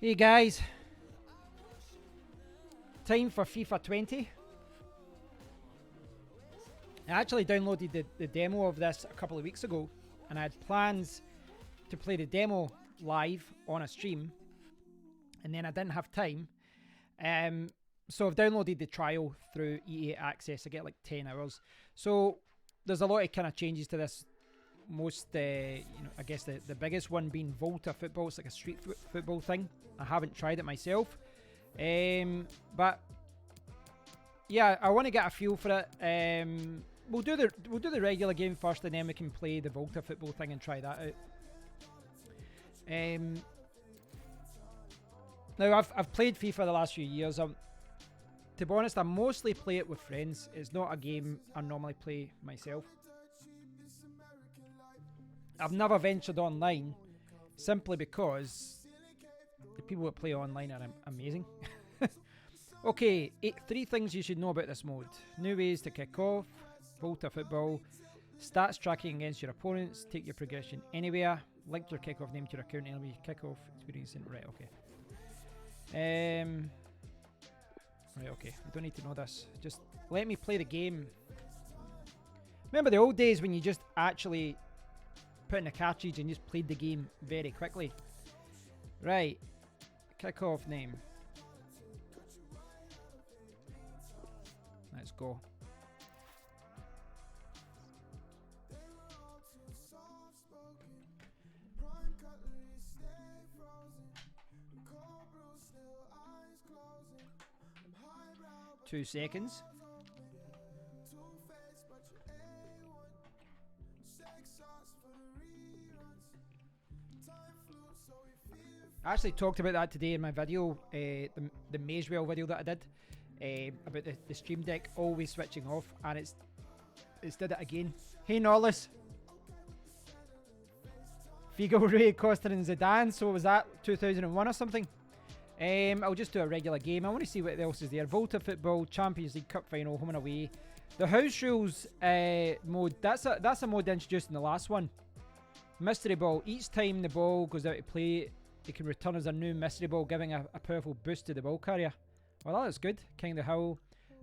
Hey guys, time for FIFA 20. I actually downloaded the demo of this a couple of weeks ago, and I had plans to play the demo live on a stream, and then I didn't have time. So I've downloaded the trial through EA Access. I get like 10 hours. So there's a lot of kind of changes to this. Most, I guess the biggest one being Volta football. It's like a street football thing. I haven't tried it myself, but yeah, I want to get a feel for it. We'll do the regular game first, and then we can play the Volta football thing and try that out. Now I've played FIFA the last few years. To be honest, I mostly play it with friends. It's not a game I normally play myself. I've never ventured online simply because the people that play online are amazing. Okay, 3 things you should know about this mode. New ways to kick off, Volta football, stats tracking against your opponents, take your progression anywhere, link your kickoff name to your account, enemy kickoff experience. Right, okay. Right, okay. We don't need to know this. Just let me play the game. Remember the old days when you just actually put in a cartridge and just played the game very quickly? Right. Kickoff name. Let's go. Two seconds. I actually talked about that today in my video, the Mazewell video that I did, about the stream deck always switching off, and it's did it again. Hey Norlis. Figo, Ray, Costa and Zidane, so was that 2001 or something? I'll just do a regular game. I want to see what else is there. Volta football, Champions League Cup final, home and away. The house rules mode, that's a mode introduced in the last one. Mystery ball. Each time the ball goes out to play, it can return as a new mystery ball, giving a powerful boost to the ball carrier. Well, that's good. King the Hill.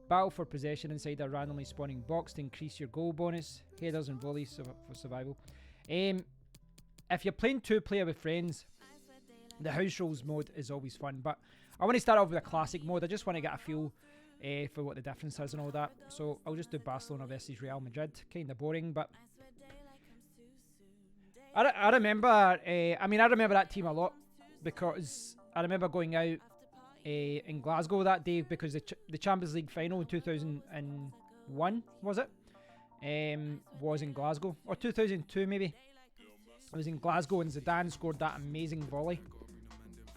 Battle for possession inside a randomly spawning box to increase your goal bonus. Headers and volleys for survival. If you're playing 2-player with friends, the house rules mode is always fun. But I want to start off with a classic mode. I just want to get a feel for what the difference is and all that. So I'll just do Barcelona versus Real Madrid. Kind of boring, but I remember. I remember that team a lot because I remember going out in Glasgow that day because the Champions League final in 2001 was it? Was in Glasgow, or 2002 maybe. It was in Glasgow and Zidane scored that amazing volley.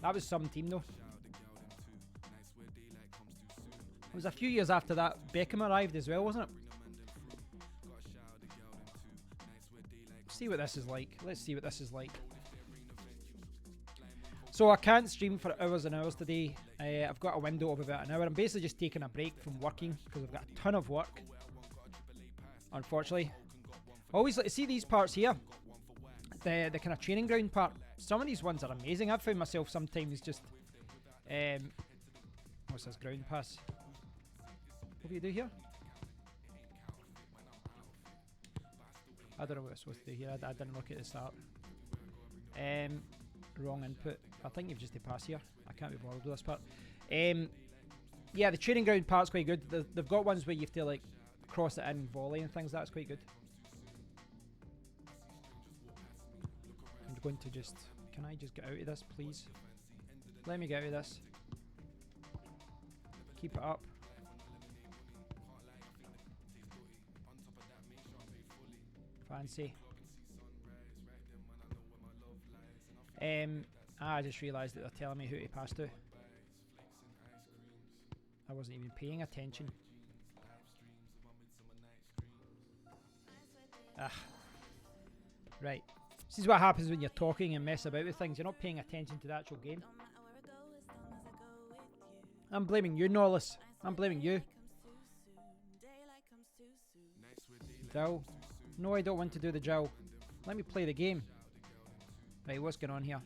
That was some team though. It was a few years after that Beckham arrived as well, wasn't it? See what this is like. Let's see what this is like. So I can't stream for hours and hours today. I've got a window of about an hour. I'm basically just taking a break from working because I've got a ton of work, unfortunately. I always like to see these parts here. The kind of training ground part. Some of these ones are amazing. I've found myself sometimes just what's this ground pass? What do you do here? I don't know what I'm supposed to do here. I didn't look at the start. Wrong input. I think you've just to pass here. I can't be bothered with this part. Yeah, the training ground part's quite good. They've got ones where you have to like cross it in, volley and things. That's quite good. I'm going to just... Can I just get out of this, please? Let me get out of this. Keep it up. Fancy. I just realised that they're telling me who to pass to. I wasn't even paying attention. Right. This is what happens when you're talking and mess about with things. You're not paying attention to the actual game. I'm blaming you, Norlis. I'm blaming you. Drill. No, I don't want to do the drill. Let me play the game. Right, what's going on here?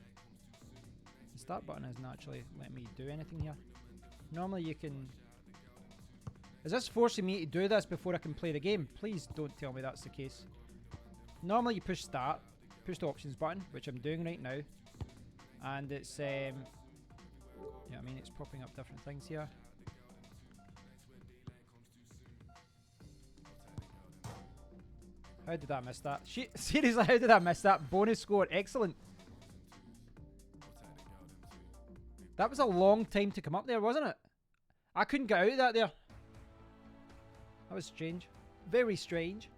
Start button isn't actually letting me do anything here. Normally you can... Is this forcing me to do this before I can play the game? Please don't tell me that's the case. Normally you push start, push the options button, which I'm doing right now. And it's, yeah, I mean, it's popping up different things here. How did I miss that? Seriously, how did I miss that? Bonus score, excellent. That was a long time to come up there, wasn't it? I couldn't get out of that there. That was strange. Very strange.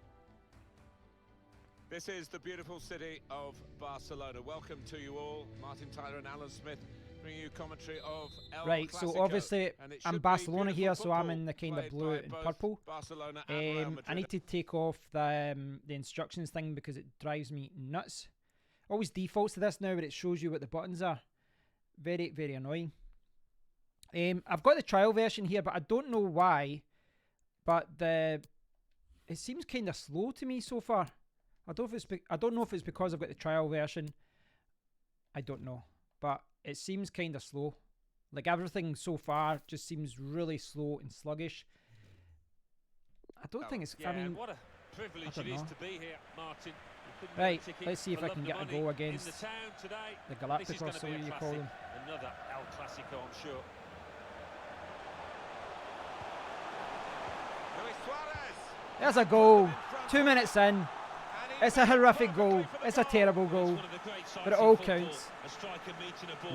This is the beautiful city of Barcelona. Welcome to you all. Martin Tyler and Alan Smith bringing you commentary of El Right, Clasico. so obviously I'm Barcelona here, so I'm in the kind of blue and purple. Barcelona and Real Madrid. I need to take off the instructions thing because it drives me nuts. Always defaults to this now, but it shows you what the buttons are. Very, very annoying. I've got the trial version here, but I don't know why. But it seems kind of slow to me so far. I don't know if it's because I've got the trial version. I don't know, but it seems kind of slow. Like everything so far just seems really slow and sluggish. I don't think it's. Yeah, I mean, what a privilege it is to be here, Martin. Right, let's see if I can get a goal against the Galacticos, so you call them. Another El Clasico, I'm sure. There's a goal. 2 minutes in. It's a horrific goal. It's a terrible goal. But it all counts.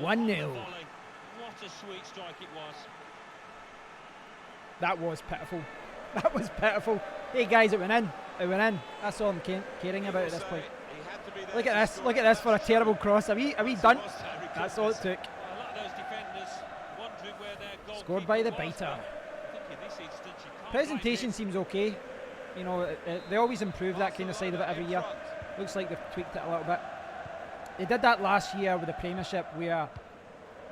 1-0. What a sweet strike it was. That was pitiful. That was pitiful. Hey guys, it went in. It went in. That's all I'm caring about at this point. Look at this. Look at this for a terrible cross. Are we done? That's all it took. Scored by the biter. Presentation seems okay. You know, they always improve that kind of side of it every year. Looks like they've tweaked it a little bit. They did that last year with the Premiership, where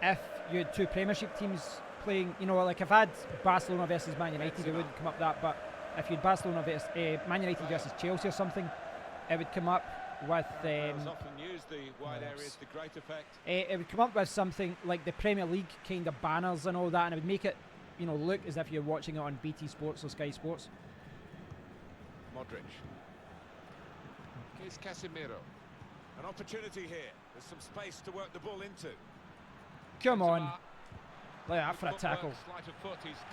if you had two Premiership teams playing, you know, like if I had Barcelona versus Man United, it wouldn't come up that, but if you had Barcelona versus Man United versus Chelsea or something, it would come up with it would come up with something like the Premier League kind of banners and all that, and it would make it, you know, look as if you're watching it on BT Sports or Sky Sports. Modric. Here's Casemiro. An opportunity here. There's some space to work the ball into. Come on. Look at that for a tackle.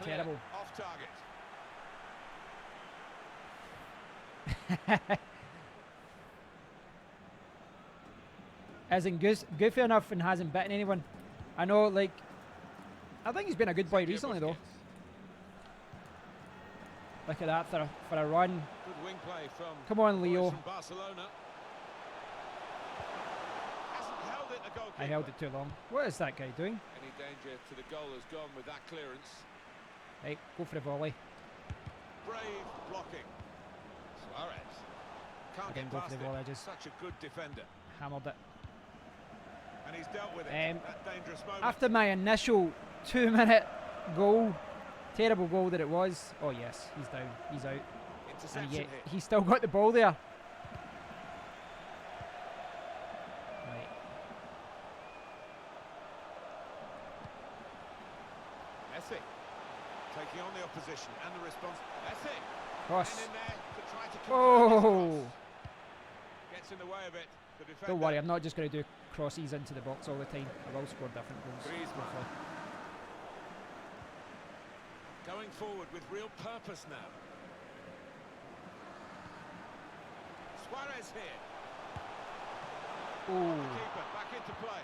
Terrible. Off target. Isn't goofy enough and hasn't bitten anyone. I know, like, I think he's been a good boy recently though. Look at that for a run. Good wing play from Come on, Leo. Barcelona. Hasn't held it, the goalkeeper. I held it too long. What is that guy doing? Any danger to the goal has gone with that clearance. Hey, go for the volley. Brave blocking. Suarez. Can't Again, get go past for the it. volley. I just Such a good defender. hammered it. And he's dealt with it. That dangerous moment. After my initial 2-minute goal, terrible goal that it was. Oh yes, he's down. He's out. And yet he's still got the ball there. Right. Messi taking on the opposition and the response. Messi. Cross. In there to try to Oh. Gets in the way of it. The defender. Don't worry, I'm not just going to do crosses into the box all the time. I will score different goals. Hopefully. Going forward with real purpose now. Suarez here. Oh. Keeper back into play.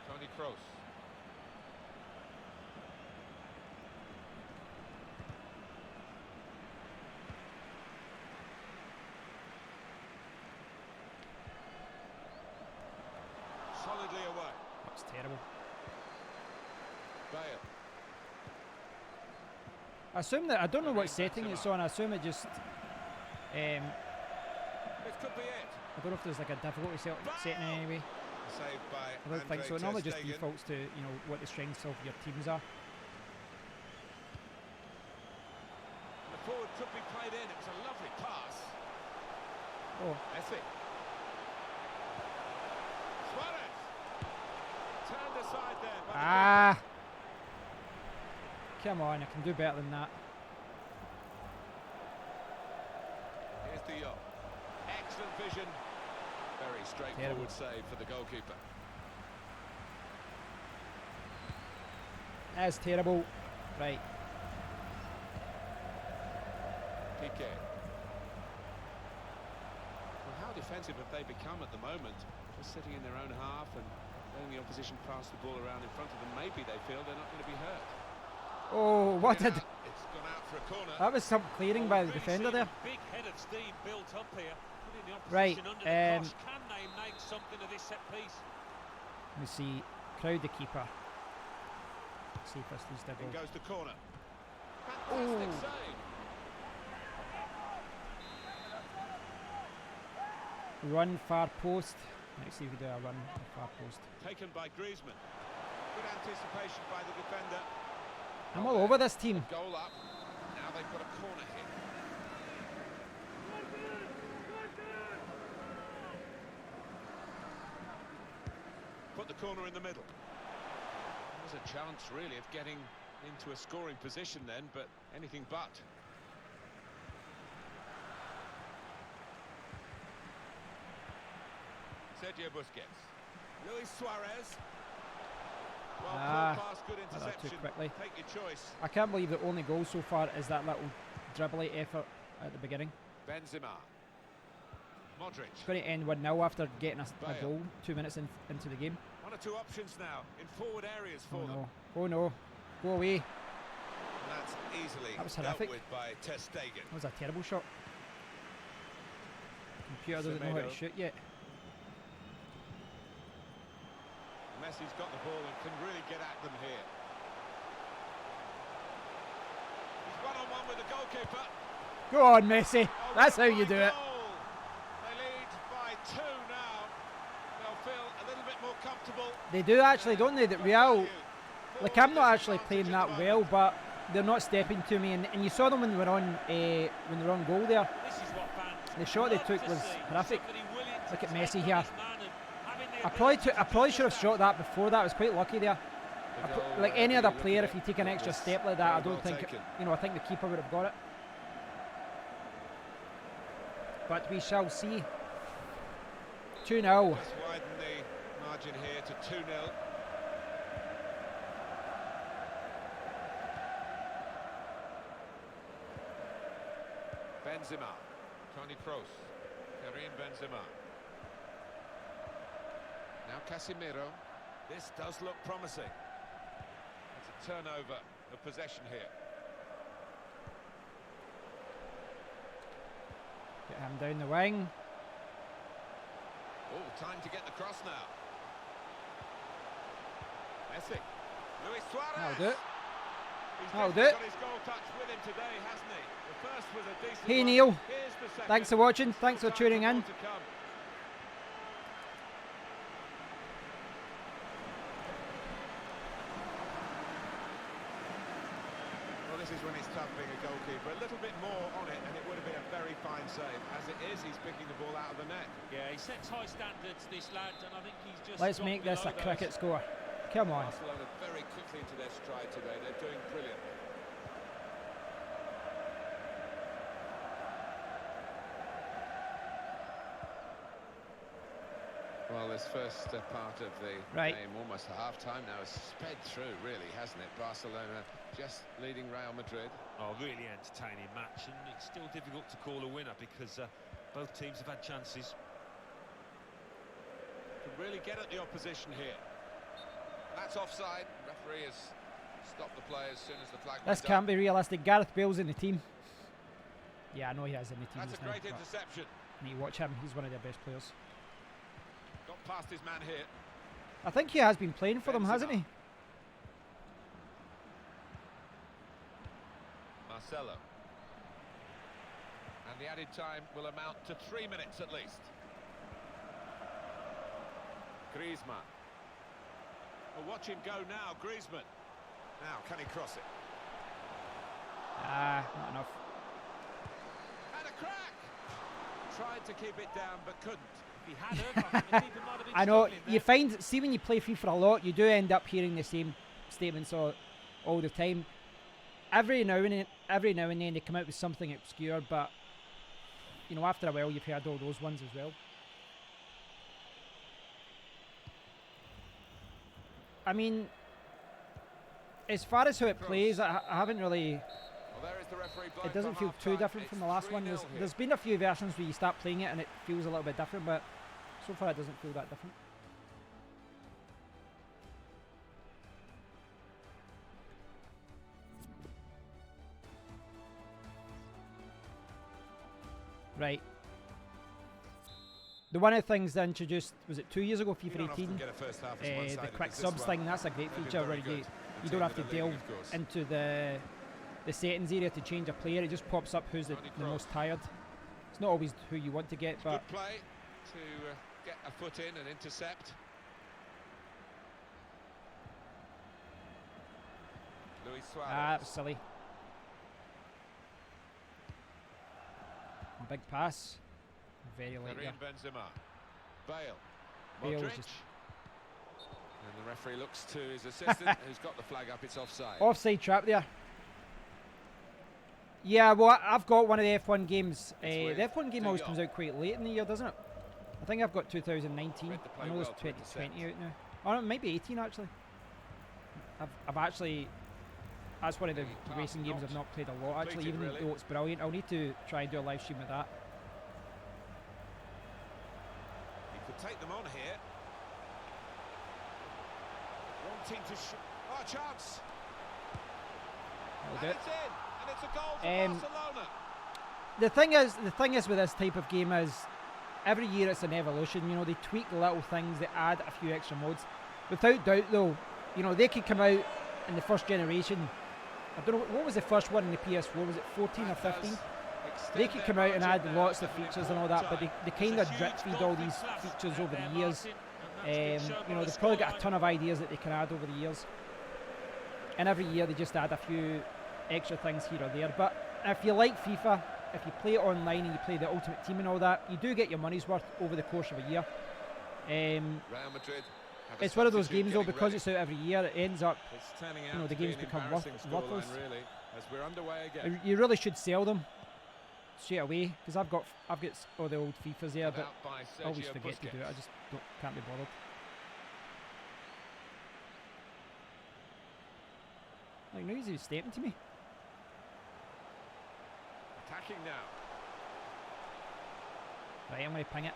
Toni Kroos. Solidly away. That's terrible. Bale. I assume that, I don't know what setting it's on. I assume it just This could be it. I don't know if there's like a difficulty setting in any way. Saved by I don't think so. It normally just defaults to, you know, what the strengths of your teams are. The forward could be played in. It was a lovely pass. Oh, Messi. Suarez. Turned aside there. By Ah! Come on, I can do better than that. Here's the yacht. Excellent vision. Very straightforward save for the goalkeeper. That's terrible. Right. Piqué. Well, how defensive have they become at the moment? Just sitting in their own half and letting the opposition pass the ball around in front of them. Maybe they feel they're not going to be hurt. Oh, what did... It's gone out for a corner. That was some clearing by the Really defender seeing there. a big head of steam built up here. Putting the Right, opposition under the cosh. Can they make something of this set piece? Let me see. Crowd the keeper. See if this leads to a In goal. goes the corner. Fantastic Ooh. save. Run far post. Let's see if we do a run far post. Taken by Griezmann. Good anticipation by the defender. I'm all over this team. Goal up. Now they've got a corner here. Put the corner in the middle. There's a chance really of getting into a scoring position then, but anything but. Sergio Busquets. Luis Suarez. Well, pass, good that too interception. quickly. Take your choice. I can't believe the only goal so far is that little dribbly effort at the beginning. Benzema. Modric. It's going to end 1-0 after getting a Bale. goal 2 minutes into the game. One or two options now in forward areas for Oh them. no. Oh no. Go away. And that's easily That was dealt horrific. with by Ter Stegen. That was a terrible shot. Computer doesn't know how to Semedo. shoot yet. Messi's got the ball and can really get at them here. He's one-on-one with the goalkeeper. Go on, Messi. Oh, That's what how a you do it. goal. They lead by 2 now. They'll feel a little bit more comfortable. They do actually, don't they? That Real, like I'm not actually playing that well, but they're not stepping to me. And you saw them when they were on goal there. This is what fans The shot they love took to was see. horrific. Somebody willing to Look at take Messi on here. his man and having the I ability probably to should have finish shot that before that. I was quite lucky there. The goal, Like any other really player, looking if you at take an extra this. step like that, I Very don't well think, taken. I think the keeper would have got it. But we shall see. 2-0. Let's widen the margin here to 2-0. Benzema, Toni Kroos, Karim Benzema. Now Casemiro. This does look promising. It's a turnover of possession here. Get him down the wing. Oh, time to get the cross now. Messi. Luis Suarez. That'll do it. He's That'll do definitely it. got his goal touch with him today, hasn't he? The first was a decent Hey, one. Neil. Here's the second. Thanks for watching. Thanks for Time tuning more in. to come. Well, this is when it's tough being a goalkeeper. A little bit more on it, and it would have been a very fine save. As it is, he's picking the ball out of the net. Yeah, he sets high standards, this lad, and I think he's just Let's dropped make this a below those. cricket score. Come on. Barcelona very quickly into their stride today. They're doing brilliant. Well, this first part of the game, almost half-time now, has sped through, really, hasn't it? Barcelona just leading Real Madrid. Oh, really entertaining match, and it's still difficult to call a winner because both teams have had chances. Can really get at the opposition here. That's offside. Referee has stopped the play as soon as the flag This went can't up. be realistic. Gareth Bale's in the team. Yeah, I know he is in the team. That's a just now, great but interception. you need to watch him. He's one of their best players. Got past his man here. I think he has been playing for them, hasn't he? Marcelo. And the added time will amount to 3 minutes at least. Griezmann. Well, watch him go now, Griezmann. Now, can he cross it? Ah, not enough. And a crack! tried to keep it down but couldn't. If he had him, I think the keeper might have been I know, struggling you there. find, see when you play FIFA a lot, you do end up hearing the same statements all the time. Every now and then they come out with something obscure, but you know, after a while you've heard all those ones as well. I mean, as far as how it plays, I haven't really. Well, there is the referee It doesn't feel too different from the last one. There's been a few versions where you start playing it and it feels a little bit different, but so far it doesn't feel that different. Right. The one of the things they introduced, was it 2 years ago, FIFA 18? The quick subs thing, that's a great feature where you don't have to delve into the settings area to change a player. It just pops up who's the most tired. It's not always who you want to get, but good play to get a foot in and intercept. Luis Suarez. that was silly. A big pass. Very late there. Karim Benzema. Bale. Bale Modric. just- And the referee looks to his assistant, who's got the flag up. It's offside. Offside trap there. Yeah, well, I've got one of the F1 games. The F1 game always comes out quite late in the year, doesn't it? I think I've got 2019. Read the play I know there's well to 2020 out now. Oh, no, it might be 18 actually. I've actually. That's one of the racing games I've not played a lot actually, Completed, even really. though it's brilliant. I'll need to try and do a live stream with that. He could take them on here. Wanting to shoot. Oh, a chance. That'll And do it. it's in. And it's a goal for Barcelona. The thing is with this type of game is every year it's an evolution. You know, they tweak little things, they add a few extra modes. Without doubt, though, you know, they could come out in the first generation. I don't know what was the first one in the PS4. Was it 14 or 15? They could come out and add lots of features and all that, but they kind of drip feed all these features over the years. You know, they've probably got a ton of ideas that they can add over the years, and every year they just add a few extra things here or there. But if you like FIFA, if you play it online and you play the Ultimate Team and all that, you do get your money's worth over the course of a year. Real Madrid. It's one of those games though, because it's out every year, it ends up, It's turning out you know, the to be games an become embarrassing worthless. scoreline, really, as we're underway again. you really should sell them straight away, because I've got all the old FIFAs there, but Out by I always Sergio forget to do it. I Busquets. just can't be bothered. Like, no, he's stepping to me. Attacking now. Right, I'm going to ping it.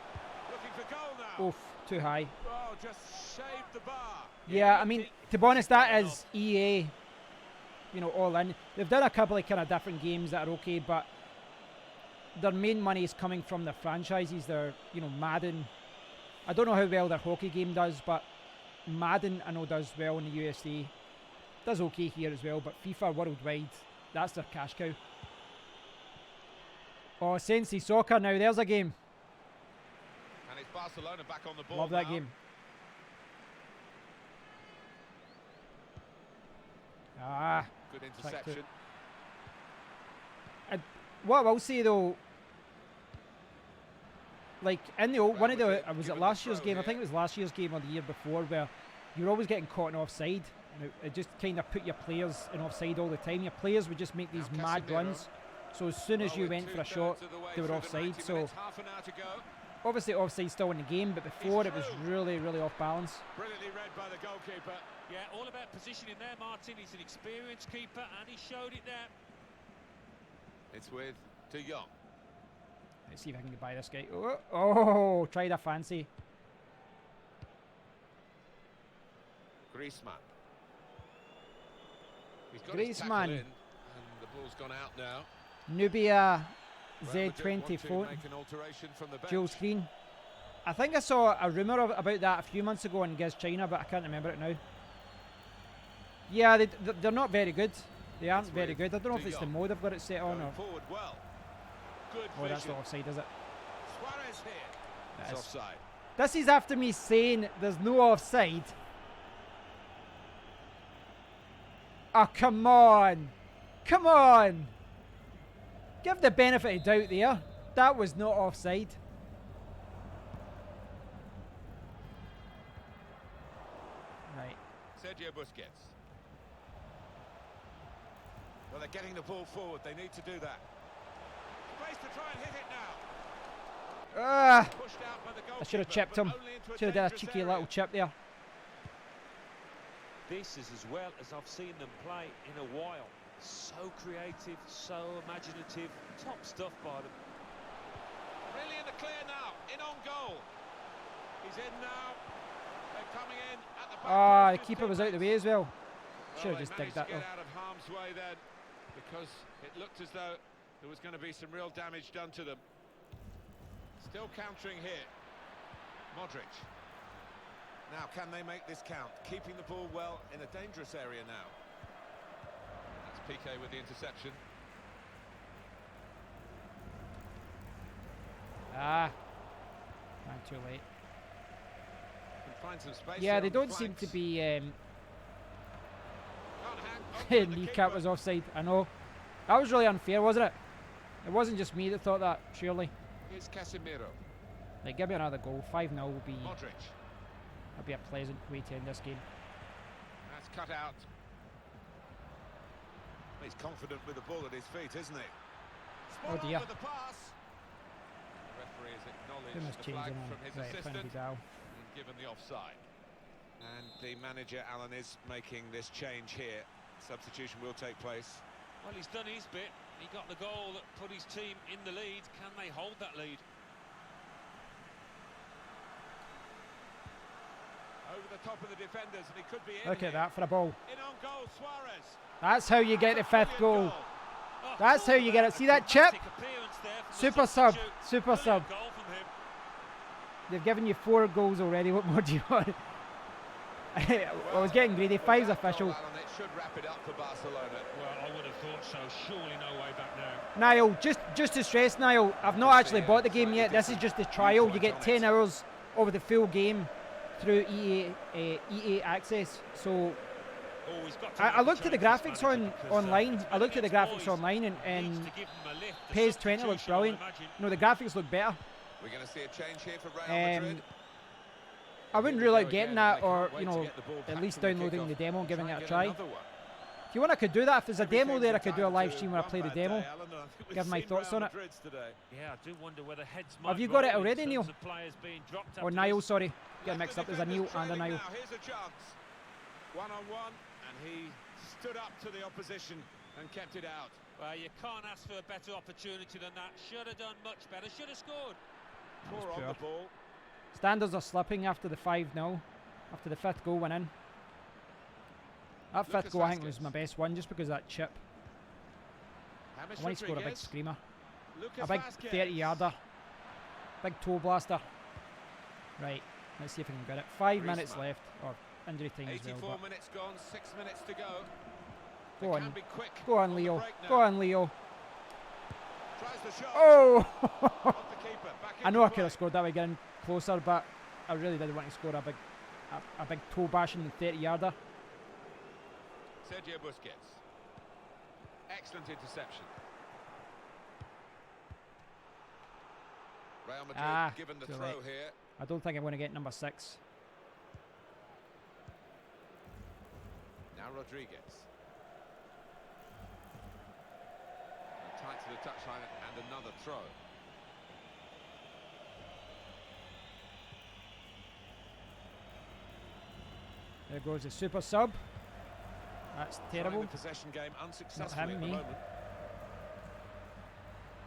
Looking for goal now. Oof, too high. Oh, just shaved the bar. Yeah, I mean, to be honest, that is EA, you know, all in. They've done a couple of kind of different games that are okay, but their main money is coming from their franchises. They're, you know, Madden. I don't know how well their hockey game does, but Madden I know does well in the USA. Does okay here as well, but FIFA worldwide, that's their cash cow. Oh, Sensi Soccer now, there's a game. And it's Barcelona back on the ball. Love that now. game. Ah. Good Track interception. What I will say though, like in the old, one of the, was it Given last the year's throw game? I here. think it was last year's game or the year before, where you were always getting caught in offside. And it just kind of put your players in offside all the time. Your players would just make these Now mad Casemiro. runs. So as soon as Well, you we're went for a 2/3 shot, of the way they were through the offside. 90 So minutes, half an hour to go. obviously offside still in the game, but before it was through. really, really off balance. Brilliantly read by the goalkeeper. Yeah, all about positioning there, Martin. He's an experienced keeper, and he showed it there. It's with De Jong. Let's see if I can get by this guy. Oh, tried a fancy. Griezmann. He's got his tackle Griezmann. in, and the ball's gone out now. Nubia Real Madrid want to Z24 make an alteration from the bench. dual screen. I think I saw a rumour about that a few months ago in Giz China, but I can't remember it now. Yeah, they're not very good. They aren't It's very with good. I don't know if De it's the Jong. mode I've got it set on Going or. forward well. Good Oh, that's vision. not offside, is it? Suarez here. That It's is. offside. This is after me saying there's no offside. Oh, come on. Come on. Give the benefit of doubt there. That was not offside. Right. Sergio Busquets. Well, they're getting the ball forward. They need to do that. Space to try and hit it now. Ah! Pushed out by the I should have goalkeeper, chipped but him. only into a Should have done a dangerous cheeky area. little chip there. This is as well as I've seen them play in a while. So creative, so imaginative. Top stuff by them. Really in the clear now. In on goal. He's in now. They're coming in at the back. Ah, the post, his keeper was out the way teammates. as well. Well, Should have they just digged managed that to get though. out of harm's way then, because it looked as though there was going to be some real damage done to them. Still countering here. Modric. Now, can they make this count? Keeping the ball well in a dangerous area now. That's PK with the interception. Ah. Ran too late. Can find some space Yeah, here they on the don't seem to flanks. be... Can't hang on to the Kneecap keeper. was offside, I know. That was really unfair, wasn't it? It wasn't just me that thought that, surely. Here's Casemiro. Like, give me another goal. 5-0 will be... Modric. That'll be a pleasant way to end this game. That's cut out. He's confident with the ball at his feet, isn't he? Oh Spot on dear. with the pass. The referee has Who acknowledged must the change flag it on? from his Right, assistant Van Gaal. and given the offside. And the manager, Alan, is making this change here. Substitution will take place. Well, he's done his bit. He got the goal that put his team in the lead. Can they hold that lead? Over the top of the defenders, and he could be in. Look at here. that for a ball. In on goal, Suarez. That's how you get the fifth Brilliant goal. Oh, That's how you get it. See that chip? fantastic appearance there from the Super sub. substitute. Super Brilliant sub. goal from him. They've given you 4 goals already. What more do you want? I was getting greedy. 5's That goal, official. Alan, it should wrap it up for Barcelona. Well, I would have thought so. Surely no way back now. Niall, just to stress, Niall, I've not actually bought the game yet. This is just the trial. You get 10 hours of the full game through EA access. So Oh, he's got to I make looked a at the change, graphics this on manager, because, online. I looked at the against graphics boys, online, needs and to give them a lift. The PES 20 looks substitution, I brilliant. imagine. No, the graphics look better. We're going to see a change here for Real Madrid. I wouldn't Here we rule go out getting again, that, and they or can't wait you to know, get the ball at back least from the downloading the kickoff. demo and giving it a get try. another one. If you want, I could do that. If there's a demo Everything's there, I could do a time live to stream where I run play the that demo. day, Alan, and I think we've Give my seen thoughts Real on it. Madrid's today. Yeah, I do wonder whether heads Have might you got it roll in already, terms Neil? of players being dropped Or after Niall, this. sorry. Get Left mixed the up. There's a Neil defenders and a trailing Niall. now. Here's a chance. One-on-one, and he stood up to the opposition and kept it out. Well, you can't ask for a better opportunity than that. Should have done much better. Should have scored. was Poor on poor. the ball. Standards are slipping after the 5-0. After the 5th goal went in. That 5th Lucas goal, I think, was Vazquez. my best one just because of that chip. James I want to score a big Rodriguez. screamer. Lucas A big Vazquez. 30-yarder. Big toe blaster. Right, let's see if we can get it. 5 minutes Griezmann. left. Or injury time as 84 well. minutes gone, 6 minutes to go. Go They on. can be quick Go on, the Leo. break now. Go on, Leo. Tries the shot. Oh! Off the keeper. Back I into know I could play. have scored that by getting closer, but I really did want to score a big toe bashing 30-yarder. Sergio Busquets. Excellent interception. Real Madrid given the too throw late. here. I don't think I'm going to get number 6. Now Rodriguez. Tight to the touchline and another throw. There goes the super sub. That's Trying terrible. the possession game unsuccessfully him, at the me. moment.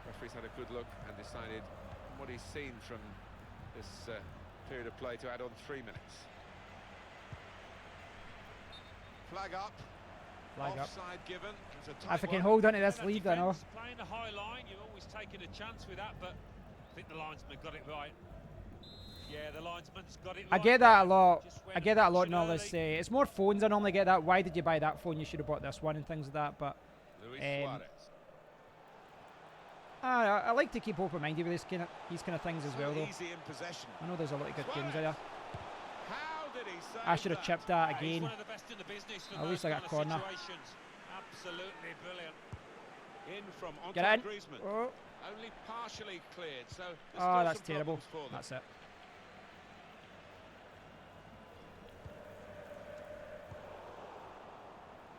Referee's had a good look and decided from what he's seen from this period of play to add on 3 minutes. Flag up. Flag up. Offside given. It was a tight If I can one. hold on to this That lead, I know. defence, playing the high line, you're always taking a chance with that, but I think the linesman got it right. Yeah, the linesman's got it right. I get that a lot. Just I went get that a lot action in all this. early. It's more phones I normally get that. Why did you buy that phone? You should have bought this one and things like that. But Luis um, Suarez. I like to keep open-minded with these kind of things as So well, though. easy in possession. I know there's a lot of good games Suarez. there. How did he save I should have that? chipped that Yeah, he's again. one of the best in the business for At least I those got kind of corner. situations. Absolutely brilliant. In from Get Antoine in. Griezmann. Oh, Only partially cleared, so there's Oh, still that's some terrible. problems for them. That's it.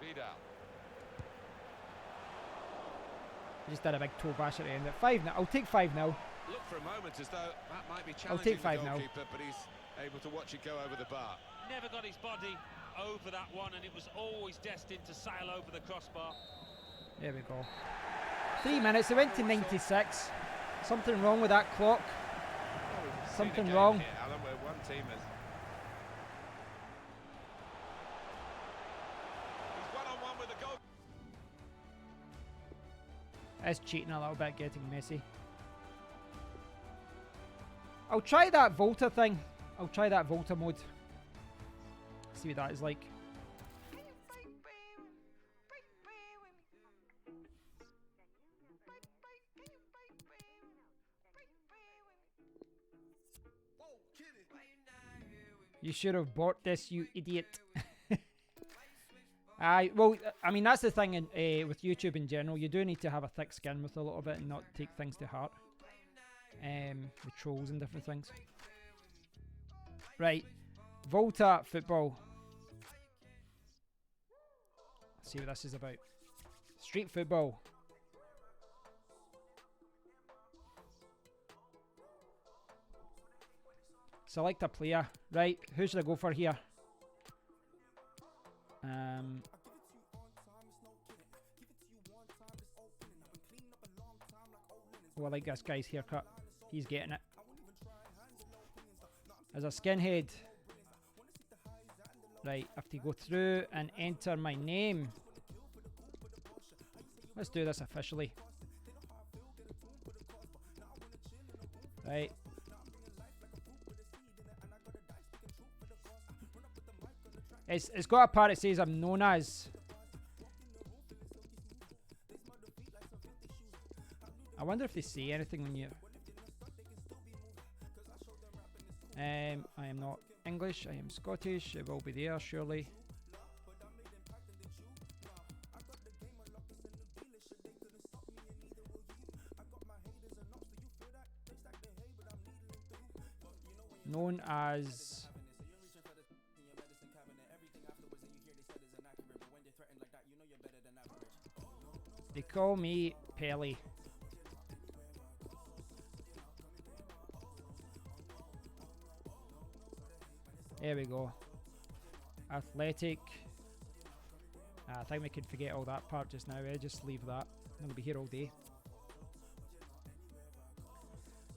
Vidal. I just did a big toe bash at the end. At 5 now. I'll take 5 now. Looked for a moment as though that might be I'll challenging take 5 the now. goalkeeper, but he's able to watch it go over the bar. Never got his body over that one, and it was always destined to sail over the crossbar. There we go. 3 minutes. It went to 96. Something wrong with that clock. Something wrong. Here, Alan, where one team is. He's one-on-one with the goal. It's cheating a little bit, getting messy. I'll try that Volta thing. I'll try that Volta mode. See what that is like. You should have bought this, you idiot. Well, I mean, that's the thing with YouTube in general. You do need to have a thick skin with a little bit and not take things to heart. The trolls and different things. Right. Volta football. Let's see what this is about. Street football. Select a player. Right, who should I go for here? Oh, I like this guy's haircut. He's getting it. As a skinhead. Right, I have to go through and enter my name. Let's do this officially. Right. It's got a part that says I'm known as. I wonder if they say anything when you... I am not English, I am Scottish. It will be there, surely. Known as... They call me Pelly. There we go. Athletic. I think we can forget all that part just now. Just leave that. I'm going to be here all day.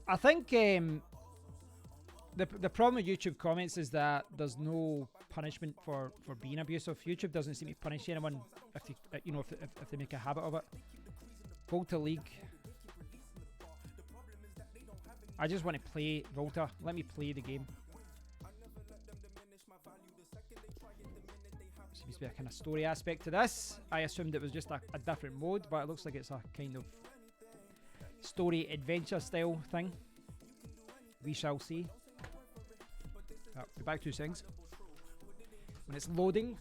I think the problem with YouTube comments is that there's no punishment for being abusive. YouTube doesn't seem to punish anyone if they, if they make a habit of it. Volta League. I just want to play Volta. Let me play the game. Seems to be a kind of story aspect to this. I assumed it was just a different mode, but it looks like it's a kind of story adventure style thing. We shall see. Be back 2 seconds. When it's loading.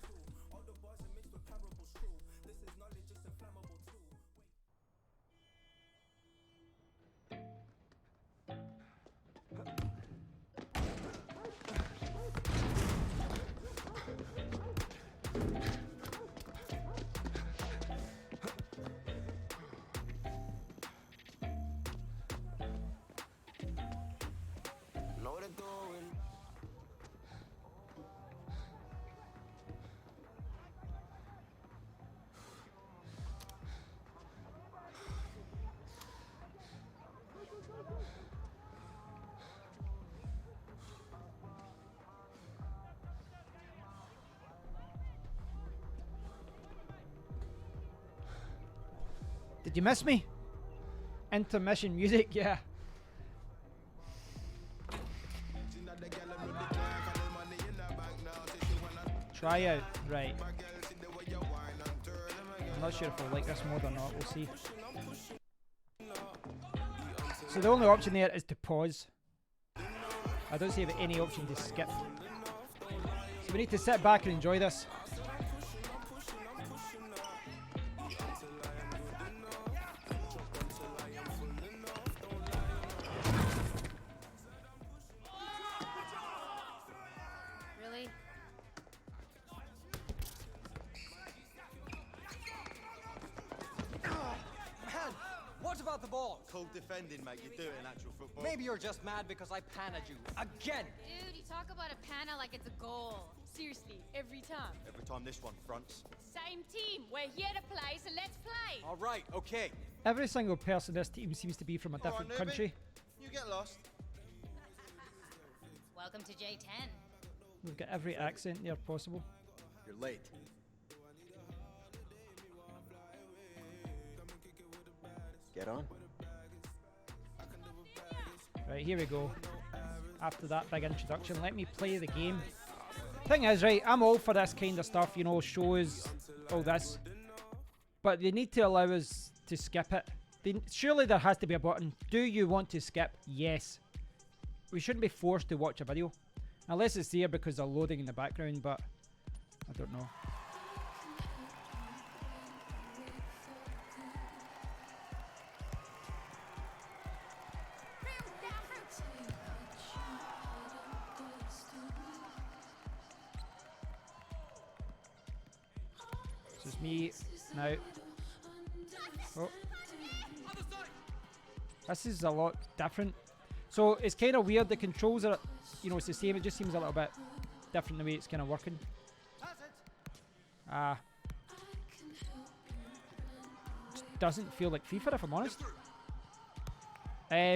Did you miss me? Intermission music, yeah. Try out, right. I'm not sure if I like this mode or not, we'll see. So the only option there is to pause. I don't see any option to skip. So we need to sit back and enjoy this. fault. Cold defending, mate. You do it in actual football. Maybe you're just mad because I panned you. Again! Dude, you talk about a panna like it's a goal. Seriously, every time. Every time this one fronts. Same team. We're here to play, so let's play. All right, okay. Every single person in this team seems to be from a different newbie. country. You get lost. Welcome to J10. We've got every accent there possible. You're late. Get on. Right, here we go. After that big introduction, let me play the game. Thing is, right, I'm all for this kind of stuff, you know, shows, all this. But they need to allow us to skip it. Surely there has to be a button. Do you want to skip? Yes. We shouldn't be forced to watch a video. Unless it's there because they're loading in the background, but I don't know. This is me now. Oh. This is a lot different. So it's kind of weird. The controls are, you know, it's the same. It just seems a little bit different the way it's kind of working. Just doesn't feel like FIFA, if I'm honest.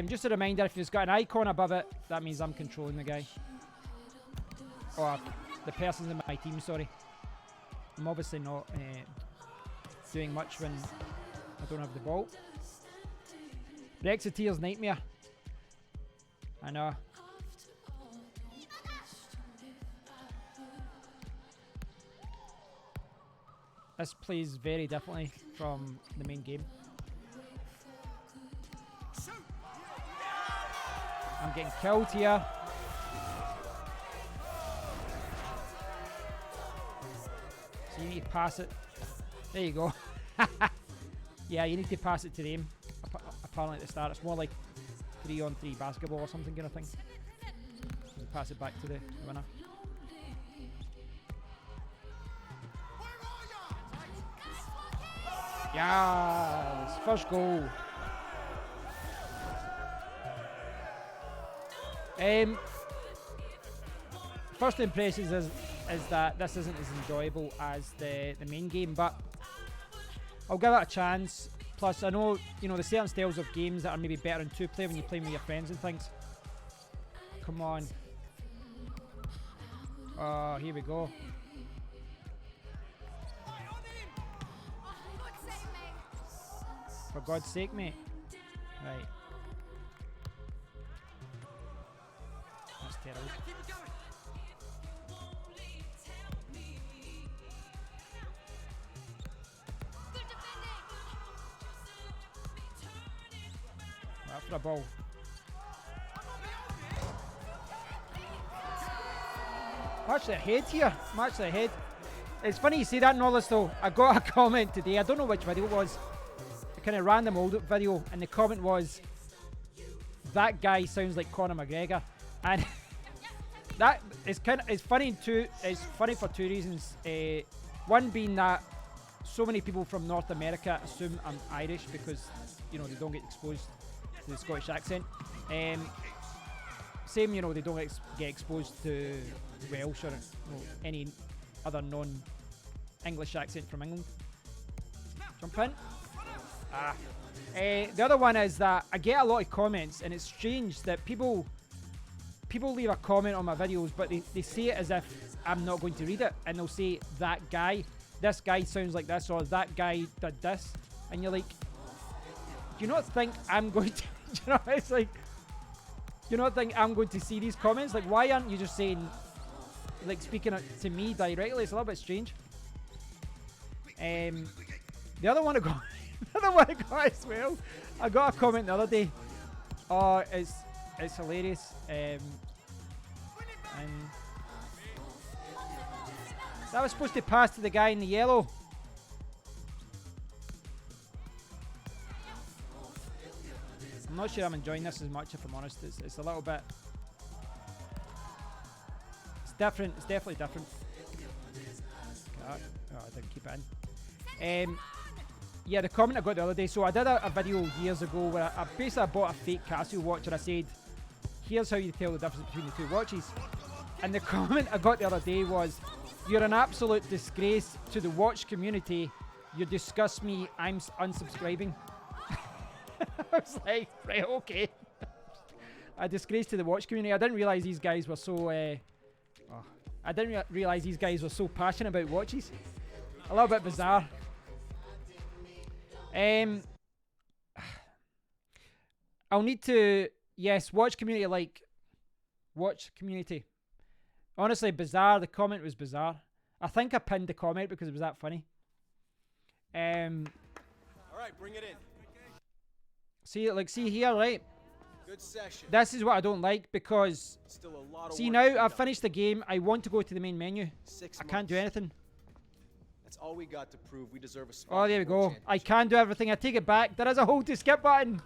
Just a reminder, if it's got an icon above it, that means I'm controlling the guy. Or the person's in my team, sorry. I'm obviously not doing much when I don't have the ball. Brexiteer's nightmare. I know. This plays very differently from the main game. I'm getting killed here. So you need to pass it. There you go. Yeah, you need to pass it to them. Apparently at the start, it's more like 3-on-3 basketball or something kind of thing. You pass it back to the winner. Yes! First goal. First impressions is that this isn't as enjoyable as the main game, but I'll give it a chance. Plus, I know, you know, there's certain styles of games that are maybe better in 2-player when you're playing with your friends and things. Come on. Oh, here we go. For God's sake, mate. Right. That's terrible. Right for a ball. Match the head here. Match the head. It's funny you say that, Nollis, though. I got a comment today. I don't know which video it was. A kind of random old video, and the comment was, "That guy sounds like Conor McGregor," and that is kind of it's funny too. It's funny for two reasons. One being that so many people from North America assume I'm Irish because, you know, they don't get exposed to the Scottish accent. Same, you know, they don't get exposed to Welsh or, you know, any other non-English accent from England. Jump in. The other one is that I get a lot of comments, and it's strange that people leave a comment on my videos, but they say it as if I'm not going to read it, and they'll say, "That guy, this guy sounds like this," or "That guy did this," and you're like, do you not think I'm going to, do you know, it's like, do you not think I'm going to see these comments? Like, why aren't you just saying, like, speaking to me directly? It's a little bit strange. The other one I got, another one I got as well. I got a comment the other day. Oh, it's hilarious. And that was supposed to pass to the guy in the yellow. I'm not sure I'm enjoying this as much, if I'm honest. It's a little bit. It's different. It's definitely different. Oh, I didn't keep it in. Yeah, the comment I got the other day. So I did a video years ago where I basically bought a fake Casio watch and I said, here's how you tell the difference between the two watches. And the comment I got the other day was, you're an absolute disgrace to the watch community. You disgust me. I'm unsubscribing. I was like, right, okay. A disgrace to the watch community. I didn't realise these guys were so... I didn't realise these guys were so passionate about watches. A little bit bizarre. I'll need to... Yes, watch community like... Watch community. Honestly, bizarre. The comment was bizarre. I think I pinned the comment because it was that funny. Alright, bring it in. See here, right? Good session. This is what I don't like because... Still a lot of See work now, to be I've done. finished the game. I want to go to the main menu. 6 I can't do months. anything. That's all we got to prove we deserve a spot. Oh, there we go. I can do everything. I take it back. There is a hold to skip button.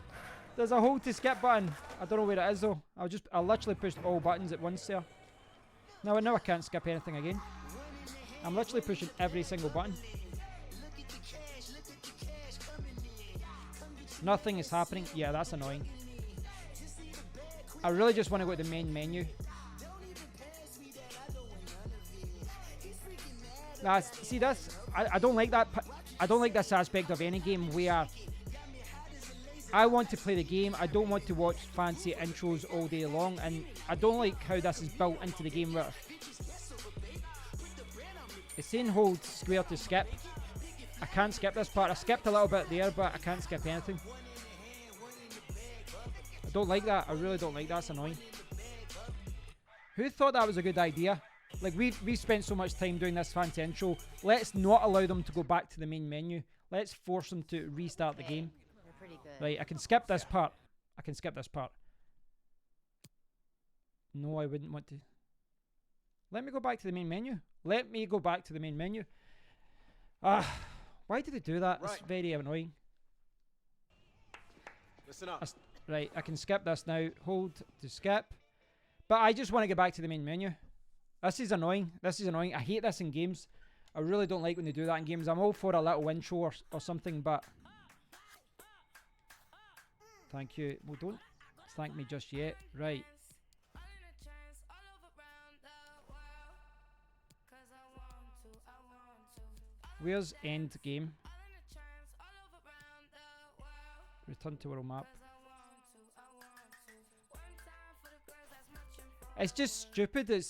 There's a hold to skip button. I don't know where it is though. I'll literally push all buttons at once there. Now I can't skip anything again. I'm literally pushing every single button. Nothing is happening. Yeah, that's annoying. I really just want to go to the main menu. See, I don't like that. I don't like this aspect of any game where I want to play the game. I don't want to watch fancy intros all day long, and I don't like how this is built into the game. Where it's saying hold square to skip. I can't skip this part. I skipped a little bit there, but I can't skip anything. I don't like that. I really don't like that. It's annoying. Who thought that was a good idea? Like, we spent so much time doing this fancy intro. Let's not allow them to go back to the main menu. Let's force them to restart the game. You're pretty good. Right, I can skip this part. I can skip this part. No, I wouldn't want to. Let me go back to the main menu. Let me go back to the main menu. Why did they do that? It's Right. very annoying. Listen up. Right, I can skip this now. Hold to skip. But I just want to get back to the main menu. This is annoying. This is annoying. I hate this in games. I really don't like when they do that in games. I'm all for a little intro or something, but... Thank you. Well, don't thank me just yet. Right. Where's end game? Return to world map. It's just stupid.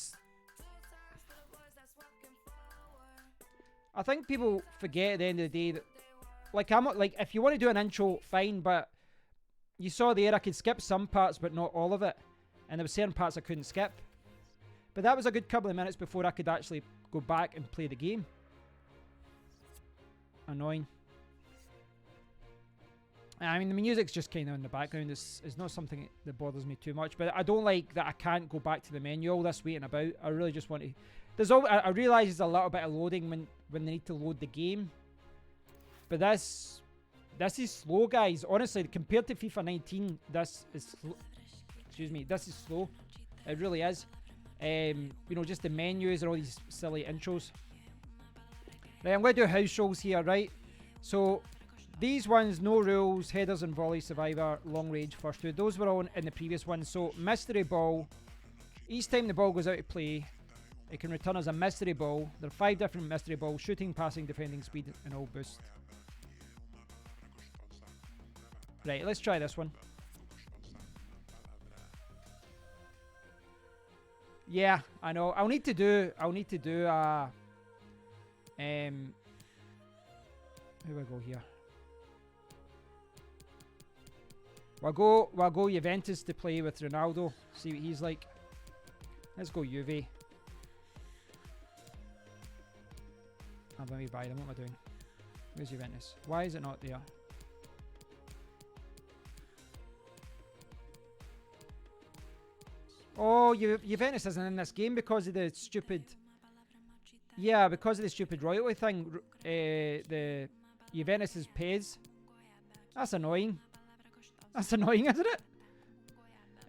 I think people forget at the end of the day that, like, if you want to do an intro, fine, but you saw there I could skip some parts, but not all of it, and there were certain parts I couldn't skip. But that was a good couple of minutes before I could actually go back and play the game. Annoying. I mean, the music's just kind of in the background. It's not something that bothers me too much, but I don't like that I can't go back to the menu. All this waiting about. I really just want to... I realise there's a little bit of loading when they need to load the game. But this is slow, guys. Honestly, compared to FIFA 19, this is... Excuse me. This is slow. It really is. You know, just the menus and all these silly intros. Right, I'm going to do house rules here, right? So... These ones, no rules, headers and volley, survivor, long range, first two. Those were all in the previous one. So, mystery ball. Each time the ball goes out of play, it can return as a mystery ball. There are 5 different mystery balls: shooting, passing, defending, speed, and all boost. Right, let's try this one. Yeah, I know. I'll need to do who do I go here? We'll go Juventus to play with Ronaldo. See what he's like. Let's go Juve. I'm going to buy them. What am I doing? Where's Juventus? Why is it not there? Oh, Juventus isn't in this game because of the stupid... Yeah, because of the stupid royalty thing. The Juventus is PES. That's annoying. That's annoying, isn't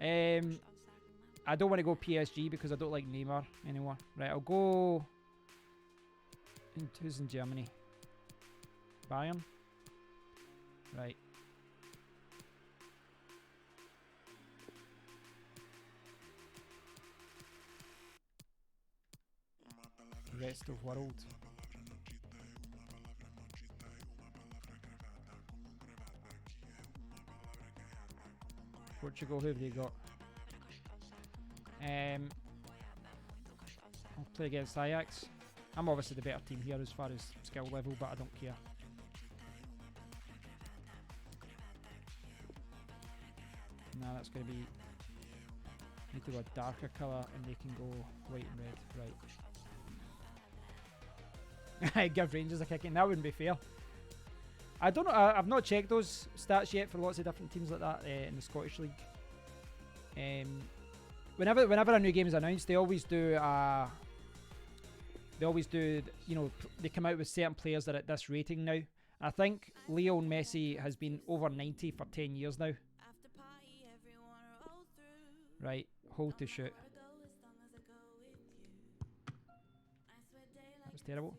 it? I don't want to go PSG because I don't like Neymar anymore. Right, I'll go... Who's in Germany? Bayern? Right. Rest of world. Portugal, who have they got? I'll play against Ajax. I'm obviously the better team here as far as skill level, but I don't care. Nah, that's going to be... need to go a darker colour and they can go white and red. Right. Give Rangers a kicking. That wouldn't be fair. I don't know. I've not checked those stats yet for lots of different teams like that in the Scottish League. Whenever a new game is announced, they always do. You know, they come out with certain players that are at this rating now. And I think Leo Messi has been over 90 for 10 years now. Right, hold to shoot. That was terrible.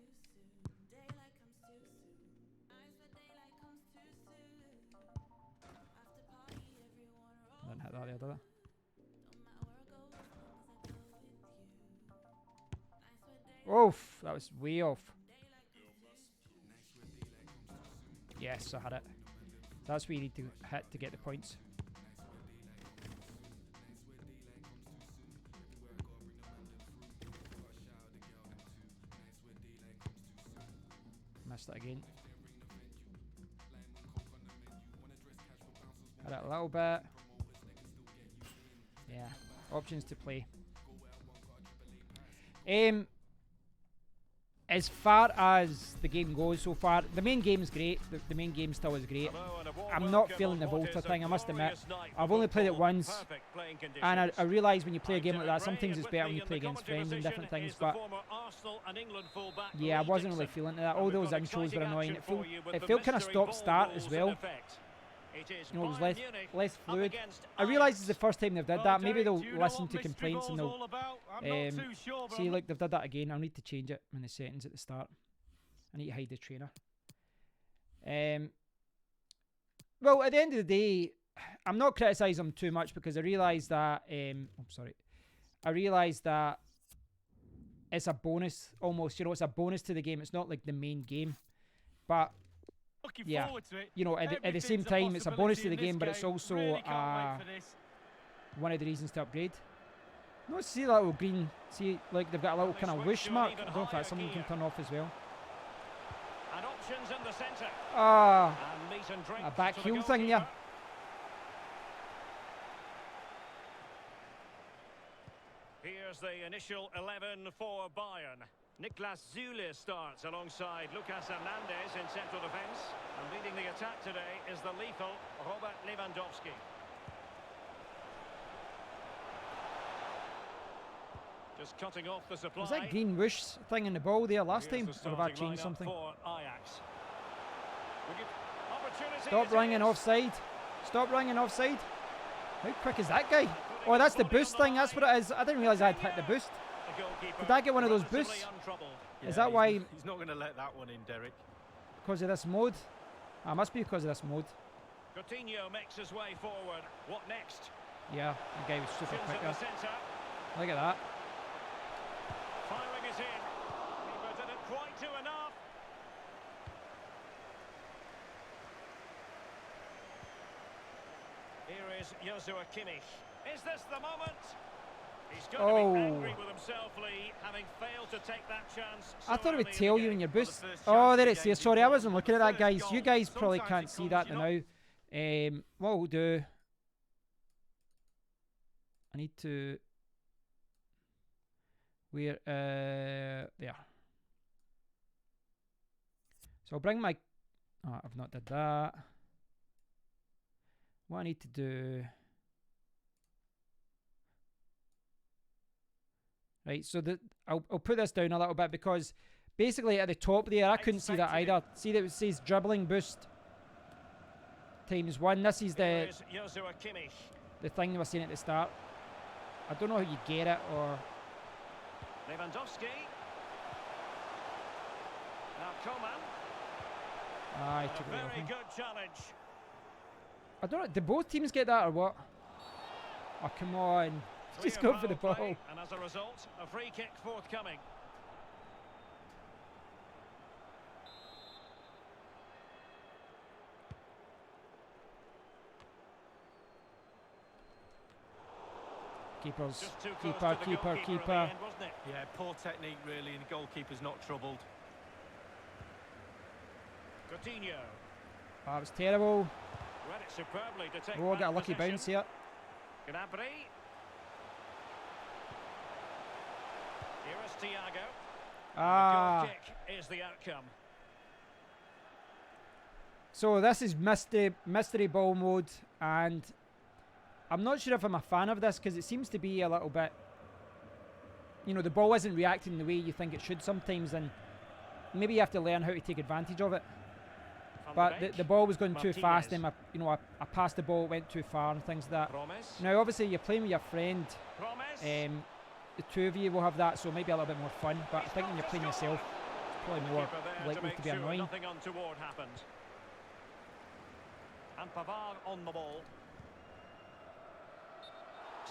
I didn't hit that there, did I? Oof, that was way off. Yes, I had it. That's where you need to hit to get the points. Missed it again. Had it a little bit. Yeah, options to play. As far as the game goes so far, the main game is great. The main game still is great. I'm not feeling the Volta thing, I must admit. I've only played it once, and I realise when you play a game like that, sometimes it's better when you play against friends and different things, but yeah, I wasn't really feeling that. All those intros were annoying. It felt kind of stop-start as well. You know, it was less fluid. I realise it's the first time they've did that. Maybe they'll listen to complaints and they'll see, like, they've did that again. I'll need to change it in the settings at the start. I need to hide the trainer. Well, at the end of the day, I'm not criticising them too much because I realise that I realise that it's a bonus almost. You know, it's a bonus to the game. It's not like the main game, but yeah, you know, at the same time, it's a bonus to the game, but it's also one of the reasons to upgrade. No, see that little green, see, like they've got a little kind of whoosh mark. I don't know if that's something you can turn off as well. A back heel thing, yeah. Here's the initial 11 for Bayern. Niklas Süle starts alongside Lucas Hernandez in central defence. And leading the attack today is the lethal Robert Lewandowski. Just cutting off the supply. Was that green whoosh thing in the ball there last time? Or have I changed something? Stop running offside. Stop running offside. How quick is that guy? Oh, that's the boost thing. That's what it is. I didn't realise I'd hit the boost. Did I get one of those boosts? Yeah, is that why? He's not going to let that one in, Derek. Because of this mode? Ah, must be because of this mode. Coutinho makes his way forward. What next? Yeah, the guy was super quick there. Look at that. Firing it in. But didn't quite do enough. Here is Joshua Kimmich. Is this the moment? He's going to be angry with himself, Lee, having failed to take that chance. I thought it would tell you in your boost. Oh, there it's there. Sorry, I wasn't looking at that, guys. You guys probably can't see that now. What we'll do... I need to... Where... there. So I'll bring my... Oh, I've not did that. What I need to do... Right, so I'll put this down a little bit because basically at the top there, I couldn't see that either. See that it says dribbling boost ×1. This is the thing we were seeing at the start. I don't know how you get it or... Lewandowski. Now Coman. Ah, he A took it away very from him. good challenge. I don't know, did both teams get that or what? Oh, come on. Just Clear go for the foul ball. play, and as a result, a free kick forthcoming. Keepers. Just too close Keeper, to the keeper, goalkeeper in the keeper. end, wasn't it? Yeah, poor technique really, and the goalkeeper's not troubled. Coutinho Oh, that was terrible. read it superbly to take Oh, back got a lucky possession. bounce here. Gnabry. Here is Thiago. Ah. The goal kick is the outcome. So this is mystery ball mode, and I'm not sure if I'm a fan of this because it seems to be a little bit, you know, the ball isn't reacting the way you think it should sometimes, and maybe you have to learn how to take advantage of it. Van But de Beek. the ball was going too fast, Martinez. and I passed the ball, went too far, and things like that. Promise. Now, obviously, you're playing with your friend. Promise. The two of you will have that, so maybe a little bit more fun. But I think when you're playing yourself, it's probably more Keeper there likely make to be sure annoying. nothing untoward happened. And Pavard on the ball.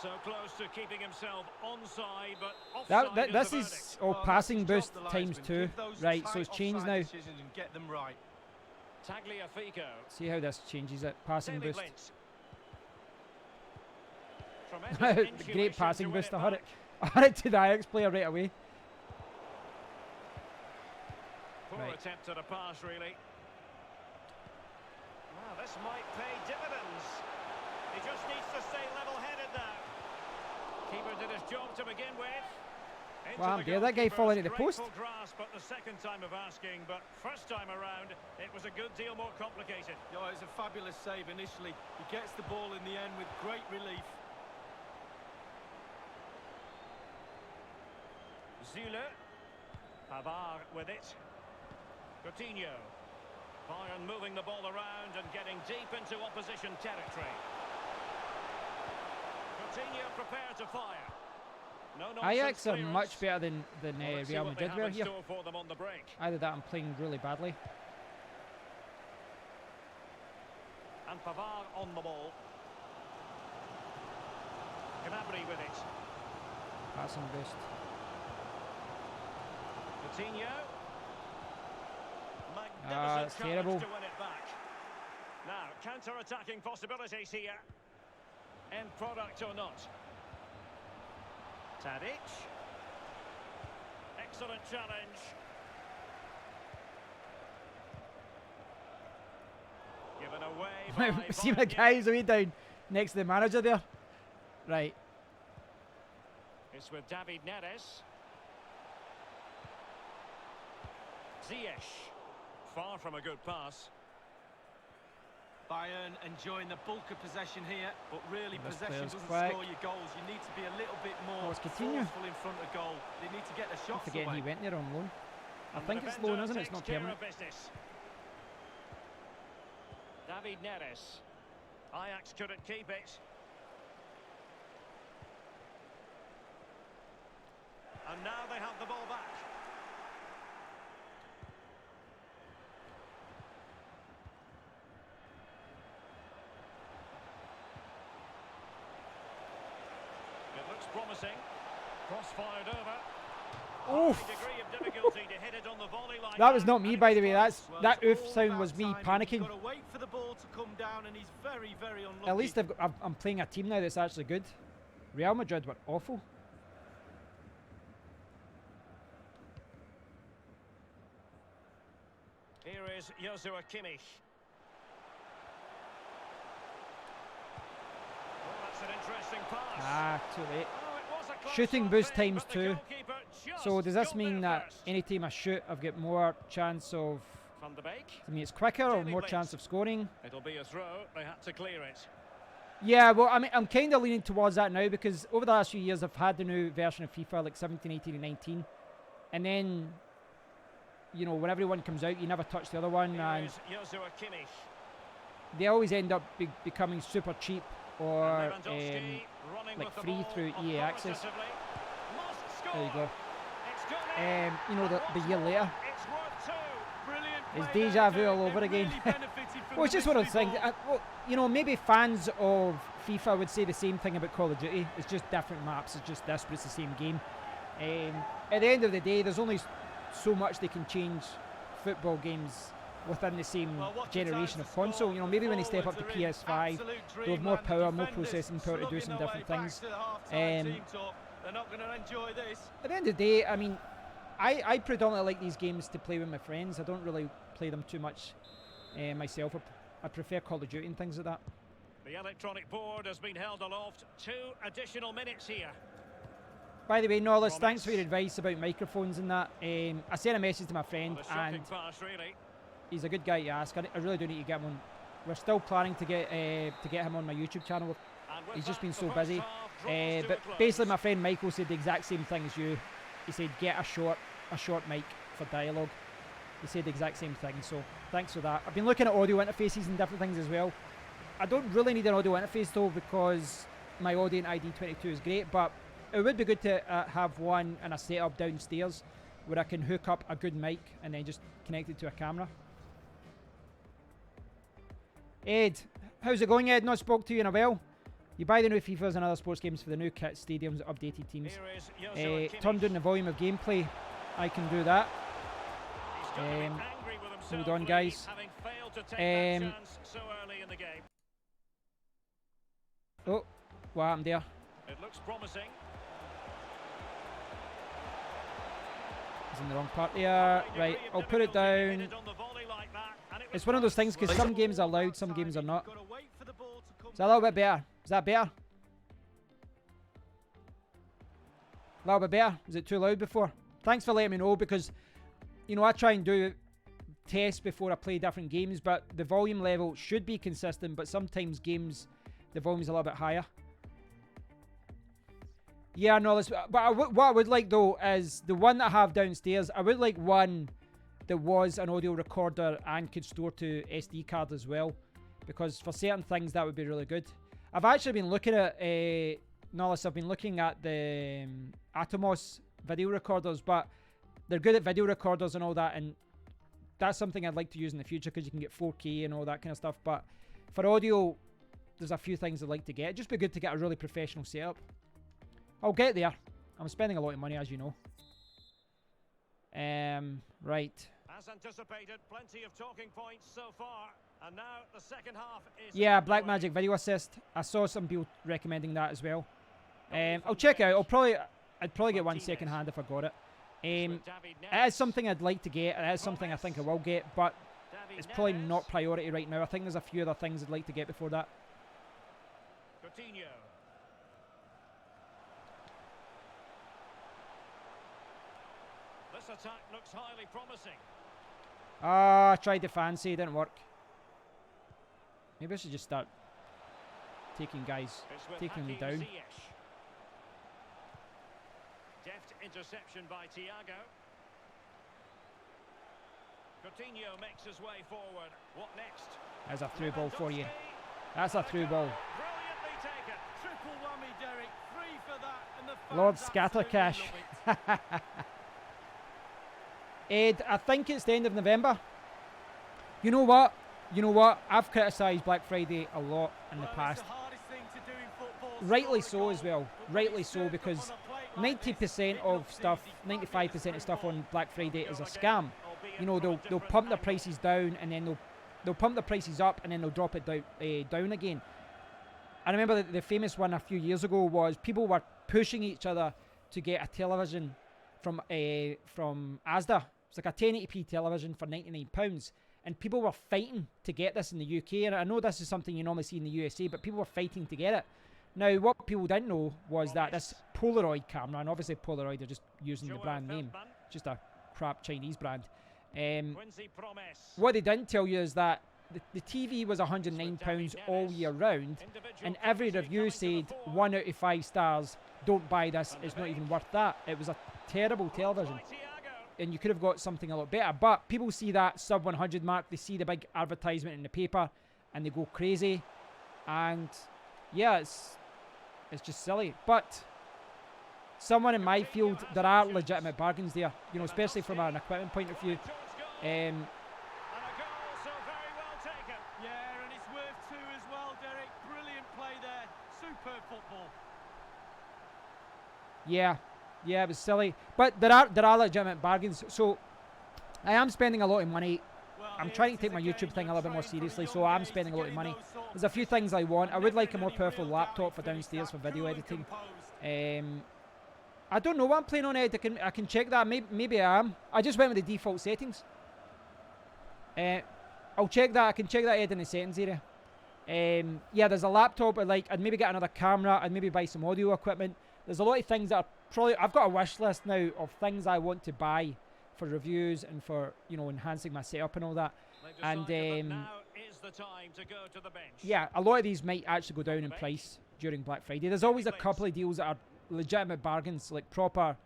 So close to keeping himself onside, but offside This the is verdict. all passing Just boost drop the times linesman. 2. Give those Right, tight so it's changed offside now. decisions and get them right. Tagliafico. See how this changes it. Passing David boost. Lynch. Tremendous intuition Great passing to win boost. it I had back. it. I had it to the Ajax player right away. Poor Right. attempt at a pass, really. Well, this might pay dividends. He just needs to stay level-headed now. Keeper did his job to begin with. Into Wow, the dear, that guy goalkeeper's falling into the post. grateful grasp at the second time of asking, but first time around, it was a good deal more complicated. No, it was a fabulous save initially. He gets the ball in the end with great relief. Zule. Pavard with it. Coutinho. Bayern moving the ball around and getting deep into opposition territory. Coutinho prepared to fire. No Ajax are clearance. much better than Well, let's see Real what they Madrid have were in here. store for them on the break. Either that, I'm playing really badly. And Pavard on the ball. Gnabry with it. Passing boost. Coutinho. it's Magnificent challenge terrible. to win it back. Now, counter-attacking possibilities here. End product or not. Tadic. Excellent challenge. Given away by See my Bayern. guys way down next to the manager there. Right. It's with David Neres. Ziyech. Far from a good pass. Bayern enjoying the bulk of possession here, but really This possession player's doesn't quick. score you goals. You need to be a little bit more it's Coutinho. forceful in front of goal. They need to get the I'm shots forgetting away. he went there on loan. I And think the it's defender loan, isn't it? It's takes not care permanent. of business. David Neres. Ajax couldn't keep it. And now they have the ball back. It looks promising. Cross-fired over. Oof. High degree of difficulty to hit it on the volley like That was that. not me, by the way. That Well, it's oof all sound about was me timing. panicking. You've got to wait for the ball to come down, and he's very, very unlucky. At least I'm playing a team now that's actually good. Real Madrid were awful. Here is Joshua Kimmich. Oh, that's an interesting pass. Ah, too late. Oh, it was a close Shooting one boost thing, times but the 2. goalkeeper just So does this got mean there that first. any time I shoot, I've got more chance of? Van de Beek. I mean, it's quicker or Daily more Blitz. chance of scoring? It'll be a throw. They had to clear it. Yeah, well, I mean, I'm kind of leaning towards that now because over the last few years, I've had the new version of FIFA, like 17, 18, and 19. And then, you know, when everyone comes out, you never touch the other one. Here And is Joshua Kimmich. they always end up becoming super cheap or And Lewandowski running like with the free ball through EA Access. authoritatively. Must There you score. go. It's gone in. You know, the year later. It's worth 2. Brilliant It's deja vu all over again. Well, it's just one of those things. Well, you know, maybe fans of FIFA would say the same thing about Call of Duty. It's just different maps. It's just this, but it's the same game. At the end of the day, there's only so much they can change football games within the same generation of console. You know, maybe when they step up to PS5, they'll have more power, more processing power to do some different things. They're not going to enjoy this. At the end of the day, I mean, I predominantly like these games to play with my friends. I don't really play them too much myself. I prefer Call of Duty and things like that. The electronic board has been held aloft. 2 additional minutes here. By the way, Nollis, thanks for your advice about microphones and that. I sent a message to my friend, and he's a good guy to ask. I really do need to get him on. We're still planning to get him on my YouTube channel. He's just been so busy. But basically, my friend Michael said the exact same thing as you. He said get a short mic for dialogue. He said the exact same thing, so thanks for that. I've been looking at audio interfaces and different things as well. I don't really need an audio interface though, because my Audient ID22 is great, but it would be good to have one and a setup downstairs where I can hook up a good mic and then just connect it to a camera. Ed, how's it going, Ed? Not spoke to you in a while. You buy the new FIFAs and other sports games for the new kit, stadiums, updated teams. Turn down the volume of gameplay. I can do that. Hold on, guys. Oh, what happened there? It looks promising. It's in the wrong part there. Right, I'll put it down. It's one of those things because some games are loud, some games are not. Is that a little bit better? Is that better? A little bit better? Was it too loud before? Thanks for letting me know, because, you know, I try and do tests before I play different games, but the volume level should be consistent, but sometimes games, the volume's a little bit higher. Yeah, no, but what I would like though is the one that I have downstairs, I would like one that was an audio recorder and could store to SD card as well, because for certain things that would be really good. I've actually been looking at I've been looking at the Atomos video recorders, but they're good at video recorders and all that, and that's something I'd like to use in the future because you can get 4K and all that kind of stuff. But for audio, there's a few things I'd like to get. It'd just be good to get a really professional setup. I'll get there. I'm spending a lot of money, as you know. Right. As anticipated, plenty of talking points so far, and now the second half is. Yeah, Blackmagic Video Assist. I saw some people recommending that as well. I'll check it out. I'd probably get one second hand if I got it. It is something I'd like to get. It is something I think I will get, but it's probably not priority right now. I think there's a few other things I'd like to get before that. Coutinho. This attack looks highly promising. Ah, I tried the fancy, it didn't work. Maybe I should just start taking guys, taking them down. Deft interception by Thiago. Coutinho makes his way forward. What next? There's a through ball for you. That's a through ball. Brilliantly taken. Triple whammy, Derek. Free for that, and the Lord Scattercash. Ed, I think it's the end of November. You know what? I've criticised Black Friday a lot in the past. Rightly so as well. Rightly so, because 90% of stuff, 95% of stuff on Black Friday is a scam. You know, they'll pump the prices down, and then they'll pump the prices up, and then they'll drop it down again. I remember the famous one a few years ago was people were pushing each other to get a television from Asda. It's like a 1080p television for £99, and people were fighting to get this in the UK. And I know this is something you normally see in the USA, but people were fighting to get it. Now, what people didn't know was that this Polaroid camera, and obviously Polaroid are just using the brand name, just a crap Chinese brand. What they didn't tell you is that the TV was £109 all year round, and every review said 1 out of 5 stars, don't buy this, it's not even worth that. It was a terrible television, and you could have got something a lot better. But people see that sub 100 mark, they see the big advertisement in the paper, and they go crazy. And yeah, it's just silly. But someone in my field, there are legitimate bargains there, you know, especially from an equipment point of view. Yeah, yeah, it was silly. But there are legitimate bargains. So I am spending a lot of money. I'm trying to take my YouTube thing a little bit more seriously, so I'm spending a lot of money. There's a few things I want. I would like a more powerful laptop for downstairs for video editing. I don't know what I'm playing on, Ed. I can check that. Maybe I am. I just went with the default settings. I'll check that. I can check that, Ed, in the settings area. Yeah, there's a laptop. I'd maybe get another camera. I'd maybe buy some audio equipment. There's a lot of things that are probably... I've got a wish list now of things I want to buy for reviews and for, you know, enhancing my setup and all that. And now is the time to go to the bench. yeah, a lot of these might actually go down in price during Black Friday. There's always a couple of deals that are legitimate bargains, like proper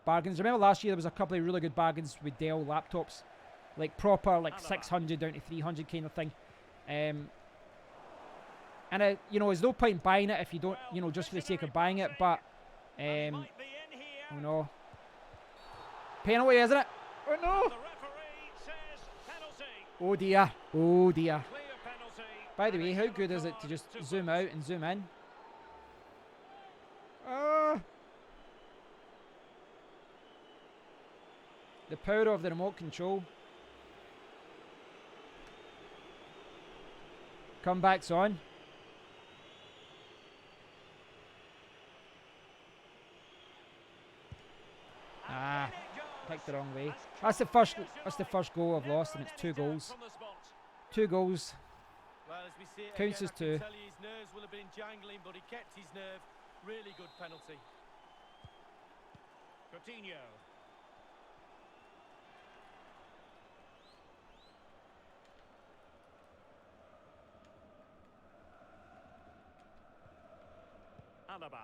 bargains. Remember last year there was a couple of really good bargains with Dell laptops, like proper, like 600 down to 300 kind of thing. And you know, there's no point buying it if you don't, you know, just for the sake of buying it. But you know, penalty, isn't it? Oh no! Oh dear! Oh dear! By the way, how good is it to just zoom out and zoom in? The power of the remote control. Comebacks on. Ah, picked the wrong way. That's the first goal I've lost, and it's 2 goals. 2 goals. Well, as we see it Counts again, as 2. I can tell you his nerves will have been jangling, but he kept his nerve. Really good penalty. Coutinho. Alaba.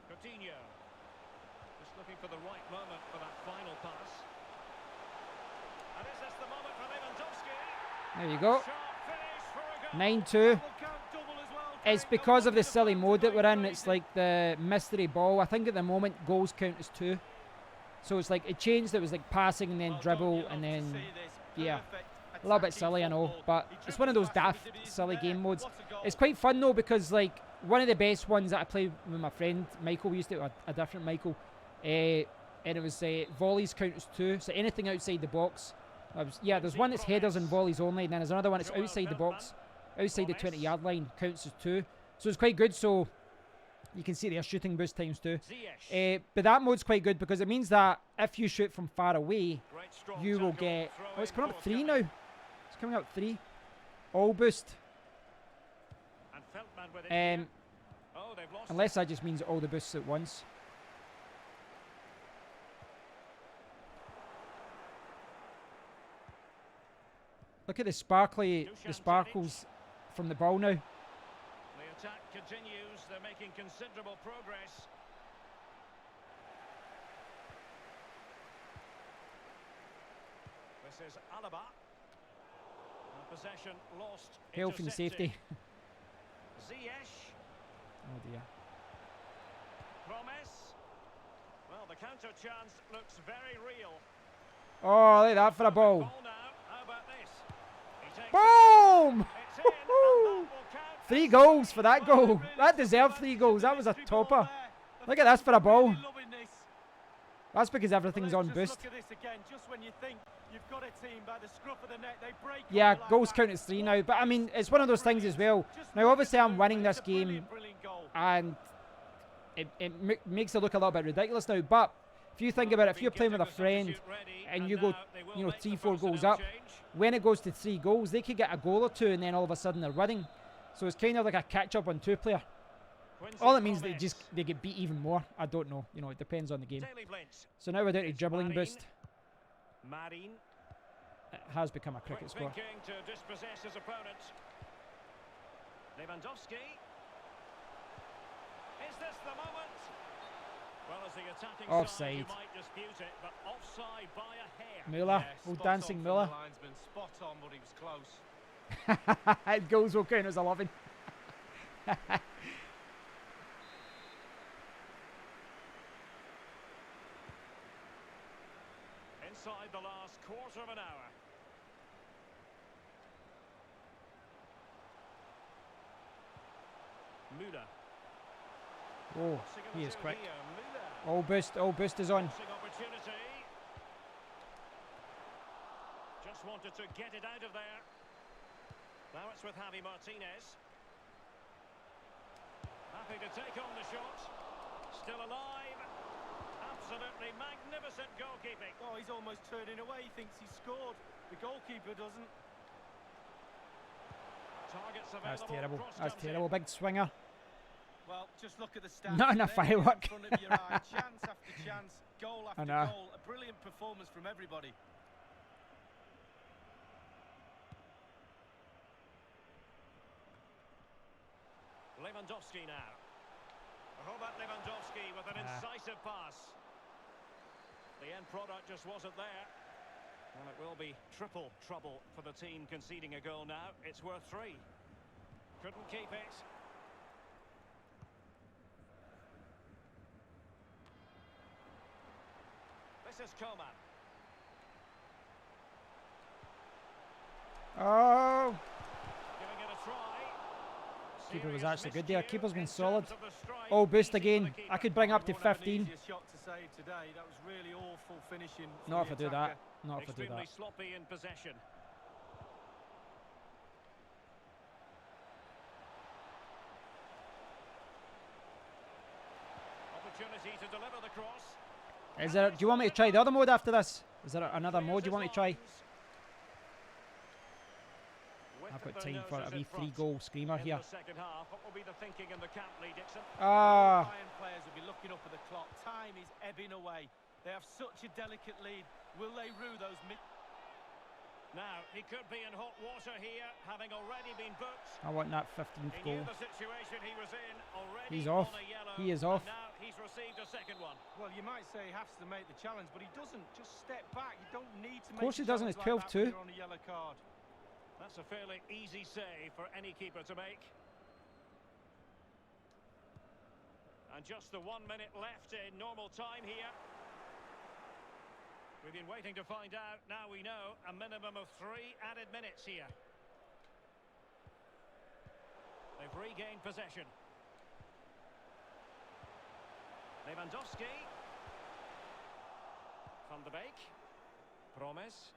Coutinho. Just looking for the right moment for that final pass. And is this the moment for Lewandowski? There you go. Sharp finish for a goal. 9-2. It's because of the silly mode that we're in. It's like the mystery ball. I think at the moment goals count as 2. So it's like it changed. It was like passing and then dribble and then, yeah. A little bit silly, I know, but it's one of those daft, silly game modes. It's quite fun though, because like one of the best ones that I played with my friend Michael, we used to, a different Michael, and it was volleys count as 2. So anything outside the box. Yeah, there's one that's headers and volleys only, and then there's another one that's outside the box, outside the 20-yard line, counts as 2. So it's quite good. So you can see their shooting boost times 2. But that mode's quite good because it means that if you shoot from far away, you will get... Oh, it's coming up 3 now. It's coming up 3. All boost. Unless that just means all the boosts at once. Look at the sparkles from the ball now. The attack continues. They're making considerable progress. This is Alaba. Possession lost. Health and safety. Ziyech. Oh dear. Promise. Well, the counter chance looks very real. Oh, look at that for a ball. Ball now. How about this? He takes Boom! It's in, and that will count. 3 goals for that goal. That deserved 3 goals. That was a topper. Look at this for a ball. That's because everything's on boost. Look at this again. Just when you think you've got a team by the scruff of the neck, they break. Yeah, goals count as 3 now. But I mean, it's one of those things as well. Now, obviously, I'm winning this game, and it makes it look a little bit ridiculous now. But if you think about it, if you're playing with a friend and you go, you know, 3-4 goals up, when it goes to 3 goals, they could get a goal or 2, and then all of a sudden they're winning. So it's kind of like a catch-up on 2-player. All it means that they get beat even more. I don't know. You know, it depends on the game. So now we're down to dribbling boost. It has become a cricket score. To dispossess his opponent. Lewandowski. Is this the moment? Well, as the attacking Offside. side, you might dispute it, but offside by a hair. Muller, old dancing Muller. Spot on, but he was close. Goals will count as 11. Inside the last quarter of an hour. Müller. Oh, What's he gonna is do quick. here? Müller. All boost is on. Passing opportunity. Just wanted to get it out of there. Now it's with Javi Martinez. Happy to take on the shot. Still alive. Absolutely magnificent goalkeeping. Oh, he's almost turning away. He thinks he's scored. The goalkeeper doesn't. Targets available. That's terrible. Cross That's comes in. terrible. Big swinger. Well, just look at the stats. Not enough There it is firework. in front of your eye. Chance after chance, goal after know. goal. A brilliant performance from everybody. Lewandowski now. Robert Lewandowski with an incisive pass. The end product just wasn't there. And it will be triple trouble for the team conceding a goal now. It's worth 3. Couldn't keep it. This is Coman. Oh, Giving it a try. keeper was Serious actually good there. miscue Keeper's been in solid. terms of the strike. Oh, boost Easy for again. the keeper. I could bring up to Won't have an 15. easier shot to save today. That was really awful finishing. from Not the if I do attacker. that. Not if I do Extremely that. sloppy in possession. Opportunity to deliver the cross. Is there? Do you want me to try the other mode after this? Is there another mode you want me to try? I've got time for a wee 3-goal screamer here. Second half, what will be the thinking in the camp, Lee Dixon? Ah, Bayern players will be looking up at the clock. Time is ebbing away. They have such a delicate lead. Will they rue those mid? Now, he could be in hot water here, having already been booked. I want that 15th He goal. knew the situation he was in already. He's off. On a yellow, He is off. and now he's received a second one. Well, you might say he has to make the challenge, but he doesn't. Just step back. You don't need to. Of course make he doesn't, a it's challenge like that 12-2. when you're on a yellow card. That's a fairly easy save for any keeper to make. And just the 1 minute left in normal time here. We've been waiting to find out. Now we know a minimum of 3 added minutes here. They've regained possession. Lewandowski. Van de Beek. Promes.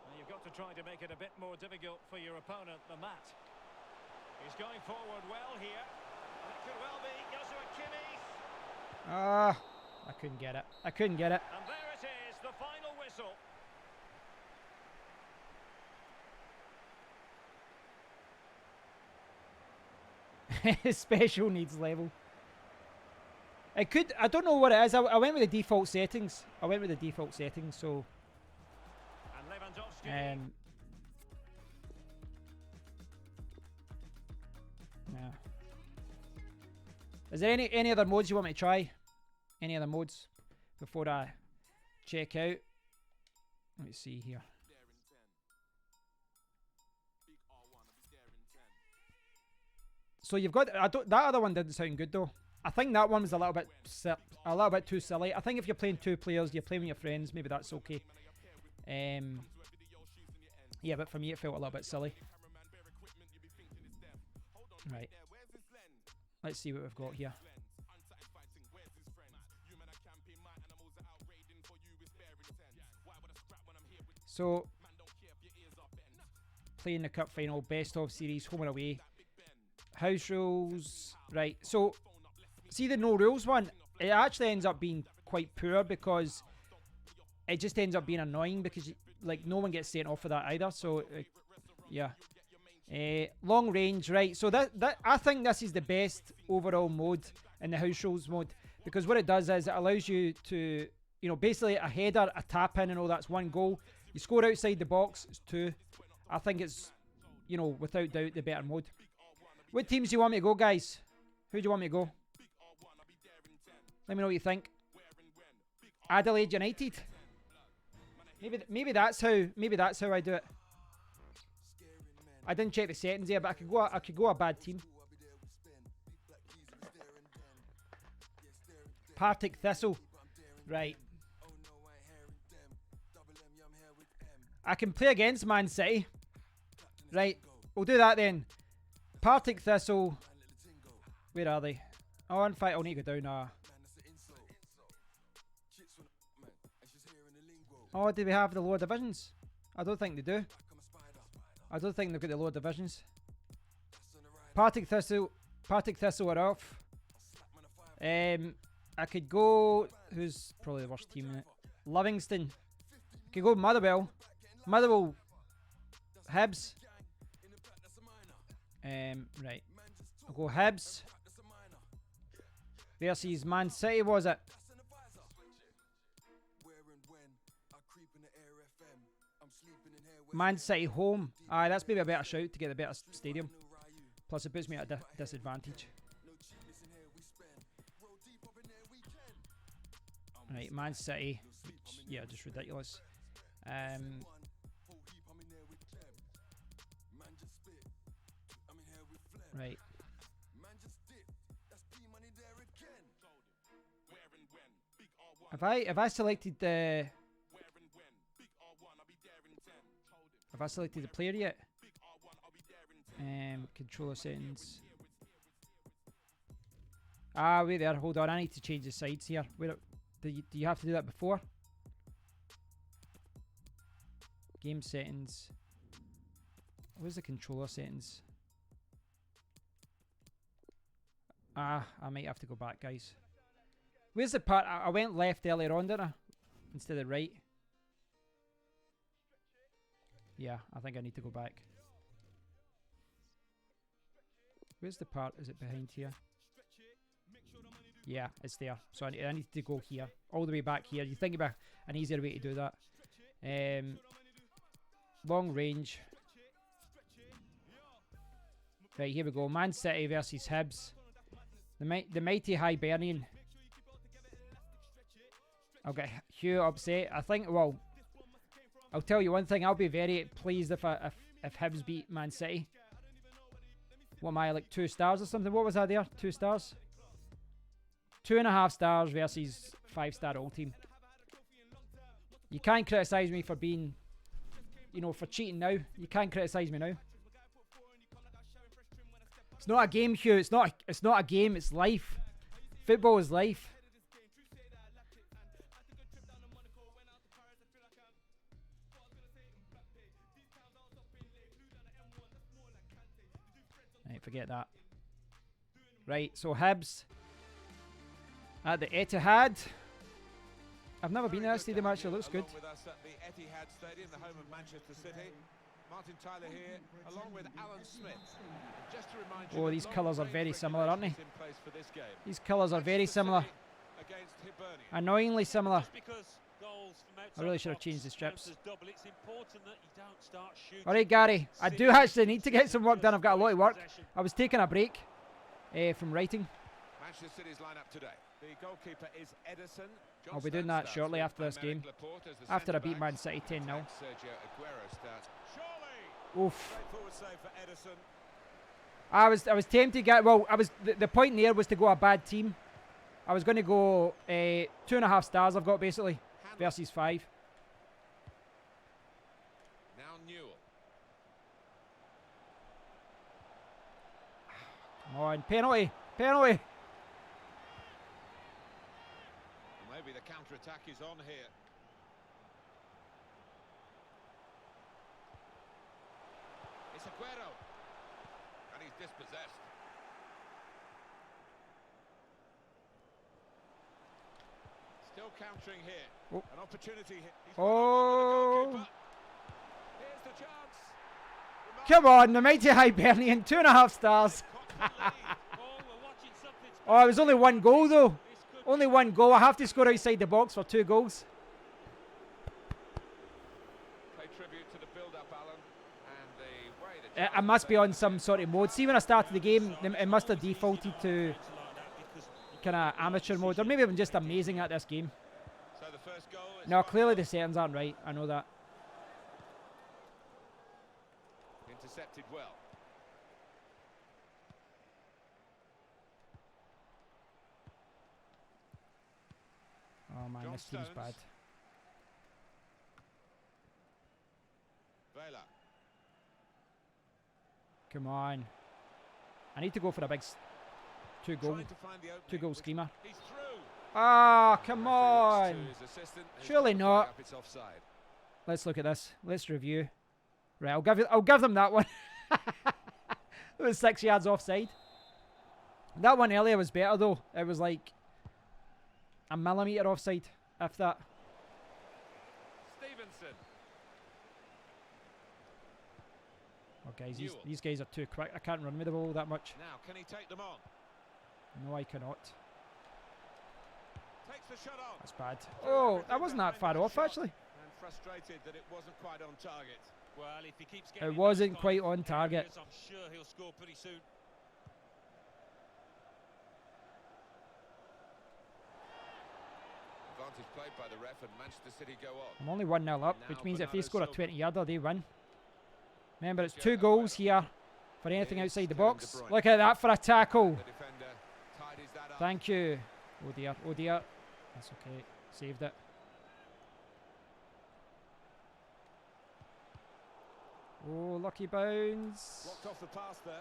Well, you've got to try to make it a bit more difficult for your opponent than that. He's going forward well here. And it could well be Joshua Kimmich. Ah, I couldn't get it. I couldn't get it. And there it is, the final whistle. Special needs level. It could. I don't know what it is. I went with the default settings. So. And Lewandowski. Yeah. Is there any other modes you want me to try? Any other modes before I check out? Let me see here. So you've got. That other one didn't sound good though. I think that one was a little bit too silly. I think if you're playing 2 players, you're playing with your friends. Maybe that's okay. Yeah, but for me it felt a little bit silly. Right. Let's see what we've got here. So, playing the cup final, best of series, home and away. House rules. Right, so, see the no rules one? It actually ends up being quite poor because it just ends up being annoying because, like, no one gets sent off for that either. So, yeah. Long range, right? So that I think this is the best overall mode in the house rules mode because what it does is it allows you to, you know, basically a header, a tap in, and all that's 1 goal. You score outside the box, it's 2. I think it's, you know, without doubt the better mode. What teams do you want me to go, guys? Who do you want me to go? Let me know what you think. Adelaide United. Maybe that's how I do it. I didn't check the settings here, but I could go a bad team. Partick Thistle. Right. I can play against Man City. Right. We'll do that then. Partick Thistle. Where are they? Oh, in fact, I'll need to go down. Oh, do we have the lower divisions? I don't think they do. I don't think they've got the lower divisions. Partick Thistle are off. I could go. Who's probably the worst team in it? Livingston. Could go Motherwell. Motherwell. Hibs. Right. I'll go Hibs. Versus Man City, was it? Man City home. Aye, that's maybe a better shout to get a better stadium. Plus, it puts me at a disadvantage. Right, Man City. Which, yeah, just ridiculous. Right. Have I selected the... Have I selected the player yet? Controller settings. Ah, wait there. Hold on. I need to change the sides here. Wait, do you have to do that before? Game settings. Where's the controller settings? Ah, I might have to go back, guys. Where's the part? I went left earlier on, didn't I? Instead of right. Yeah, I think I need to go back. Where's the part? Is it behind here? Yeah, it's there. So I need to go here. All the way back here. You think about an easier way to do that. Long range. Right, here we go. Man City versus Hibs. The mighty Hibernian. I'll get Hugh upset. I think, well, I'll tell you one thing. I'll be very pleased if Hibs beat Man City. What am I, like 2 stars or something? What was that there? 2 stars? 2.5 stars versus 5-star all team. You can't criticise me for being, you know, for cheating now. You can't criticise me now. It's not a game, Hugh. It's not a game. It's life. Football is life. Right, forget that. Right, so Hibs at the Etihad. I've never been to that stadium actually. It looks good. With us at the Etihad Stadium, the home of Manchester City. Martin Tyler here, along with Alan Smith. Just to remind you, oh, these colours are very similar, aren't they? These colours are very similar. Annoyingly similar. I really should have changed the strips. Alright, Gary, I do actually need to get some work done. I've got a lot of work. I was taking a break from writing. Manchester City's lineup today. The goalkeeper is Edison. I'll be doing that shortly after this game. After I beat Man City 10-0. Oof. I was tempted to get, well, the point there was to go a bad team. I was going to go 2.5 stars I've got basically versus 5. Now Newell. Come on, penalty, penalty. Maybe the counter-attack is on here. It's Aguero. And he's dispossessed. Still countering here. Oh. An opportunity here. Oh. Here's the chance. Come on, the mighty Hibernian, 2.5 stars. Oh, it was only 1 goal though. Only 1 goal. I have to score outside the box for 2 goals. Pay tribute to the build-up, Alan, and the way I must be on some sort of mode. See, when I started the game, it must have defaulted to kind of amateur mode, or maybe I'm just amazing at this game. So the first goal is No, clearly the settings aren't right. I know that. intercepted well. Oh man, John this team's Stones. bad. Vela. Come on. I need to go for a big... 2 goal. Trying to find the opening, 2 goal which- screamer. He's through. Ah, come Referee looks to on. his assistant and he's Surely got the flag not. up, it's offside. Let's look at this. Let's review. Right, I'll give them that one. It was 6 yards offside. That one earlier was better though. It was like a millimetre offside, if that. Stevenson. Oh guys, Newell. these guys are too quick. I can't run with the ball that much. Now, can he take them on? No, I cannot. Takes the shot on. That's bad. Oh, that wasn't that far off actually. And frustrated that it wasn't quite on target. Well, if he keeps getting It in wasn't those quite kind of on target. areas, I'm sure he'll score pretty soon. Advantage played by the ref and Manchester City go on. I'm only 1-0 up, which Now means if they Bernardo score a Silva. 20-yarder, they win. Remember, it's Yeah, 2 goals here for anything Here's outside the Kevin box. De Bruyne. Look at that for a tackle. The defender tidies that up. Thank you. Oh dear, oh dear. That's okay. Saved it. Oh, lucky bounce. Blocked off the pass there.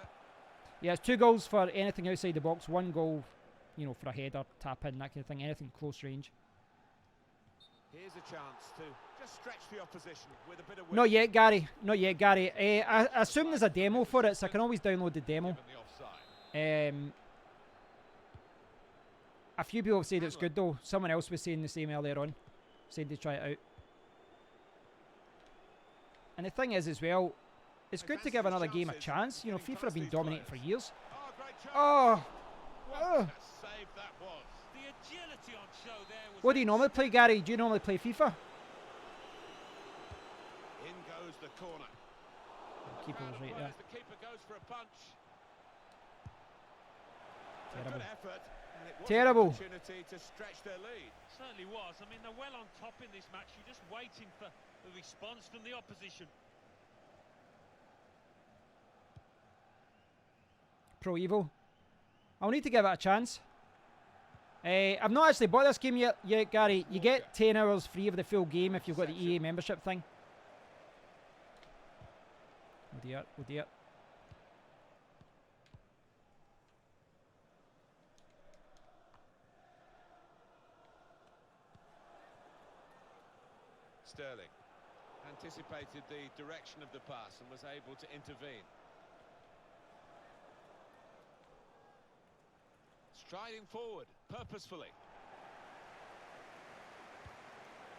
Yeah, it's 2 goals for anything outside the box. 1 goal, you know, for a header, tap in, that kind of thing. Anything close range. Here's a chance to just stretch the opposition with a bit of width. Not yet, Gary. Not yet, Gary. I assume there's a demo for it, so I can always download the demo. Given the offside. A few people have said it's good though. Someone else was saying the same earlier on. Said to try it out. And the thing is as well, it's good to give another game a chance. You know, FIFA have been dominating for years. Oh, great chance. Oh! What Oh. a save that was. The agility on show there was What do you normally play, Gary? Do you normally play FIFA? In goes the corner. Keeper was right there. The keeper goes for a punch. A Terrible. good effort. And it was Terrible. an opportunity to stretch their lead. certainly was. I mean, they're well on top in this match. You're just waiting for the response from the opposition. Pro Evo. I'll need to give it a chance. I've not actually bought this game yet, Gary. You get 10 hours free of the full game if you've got the EA membership thing. Oh dear, oh dear. Sterling anticipated the direction of the pass and was able to intervene. Striding forward, purposefully.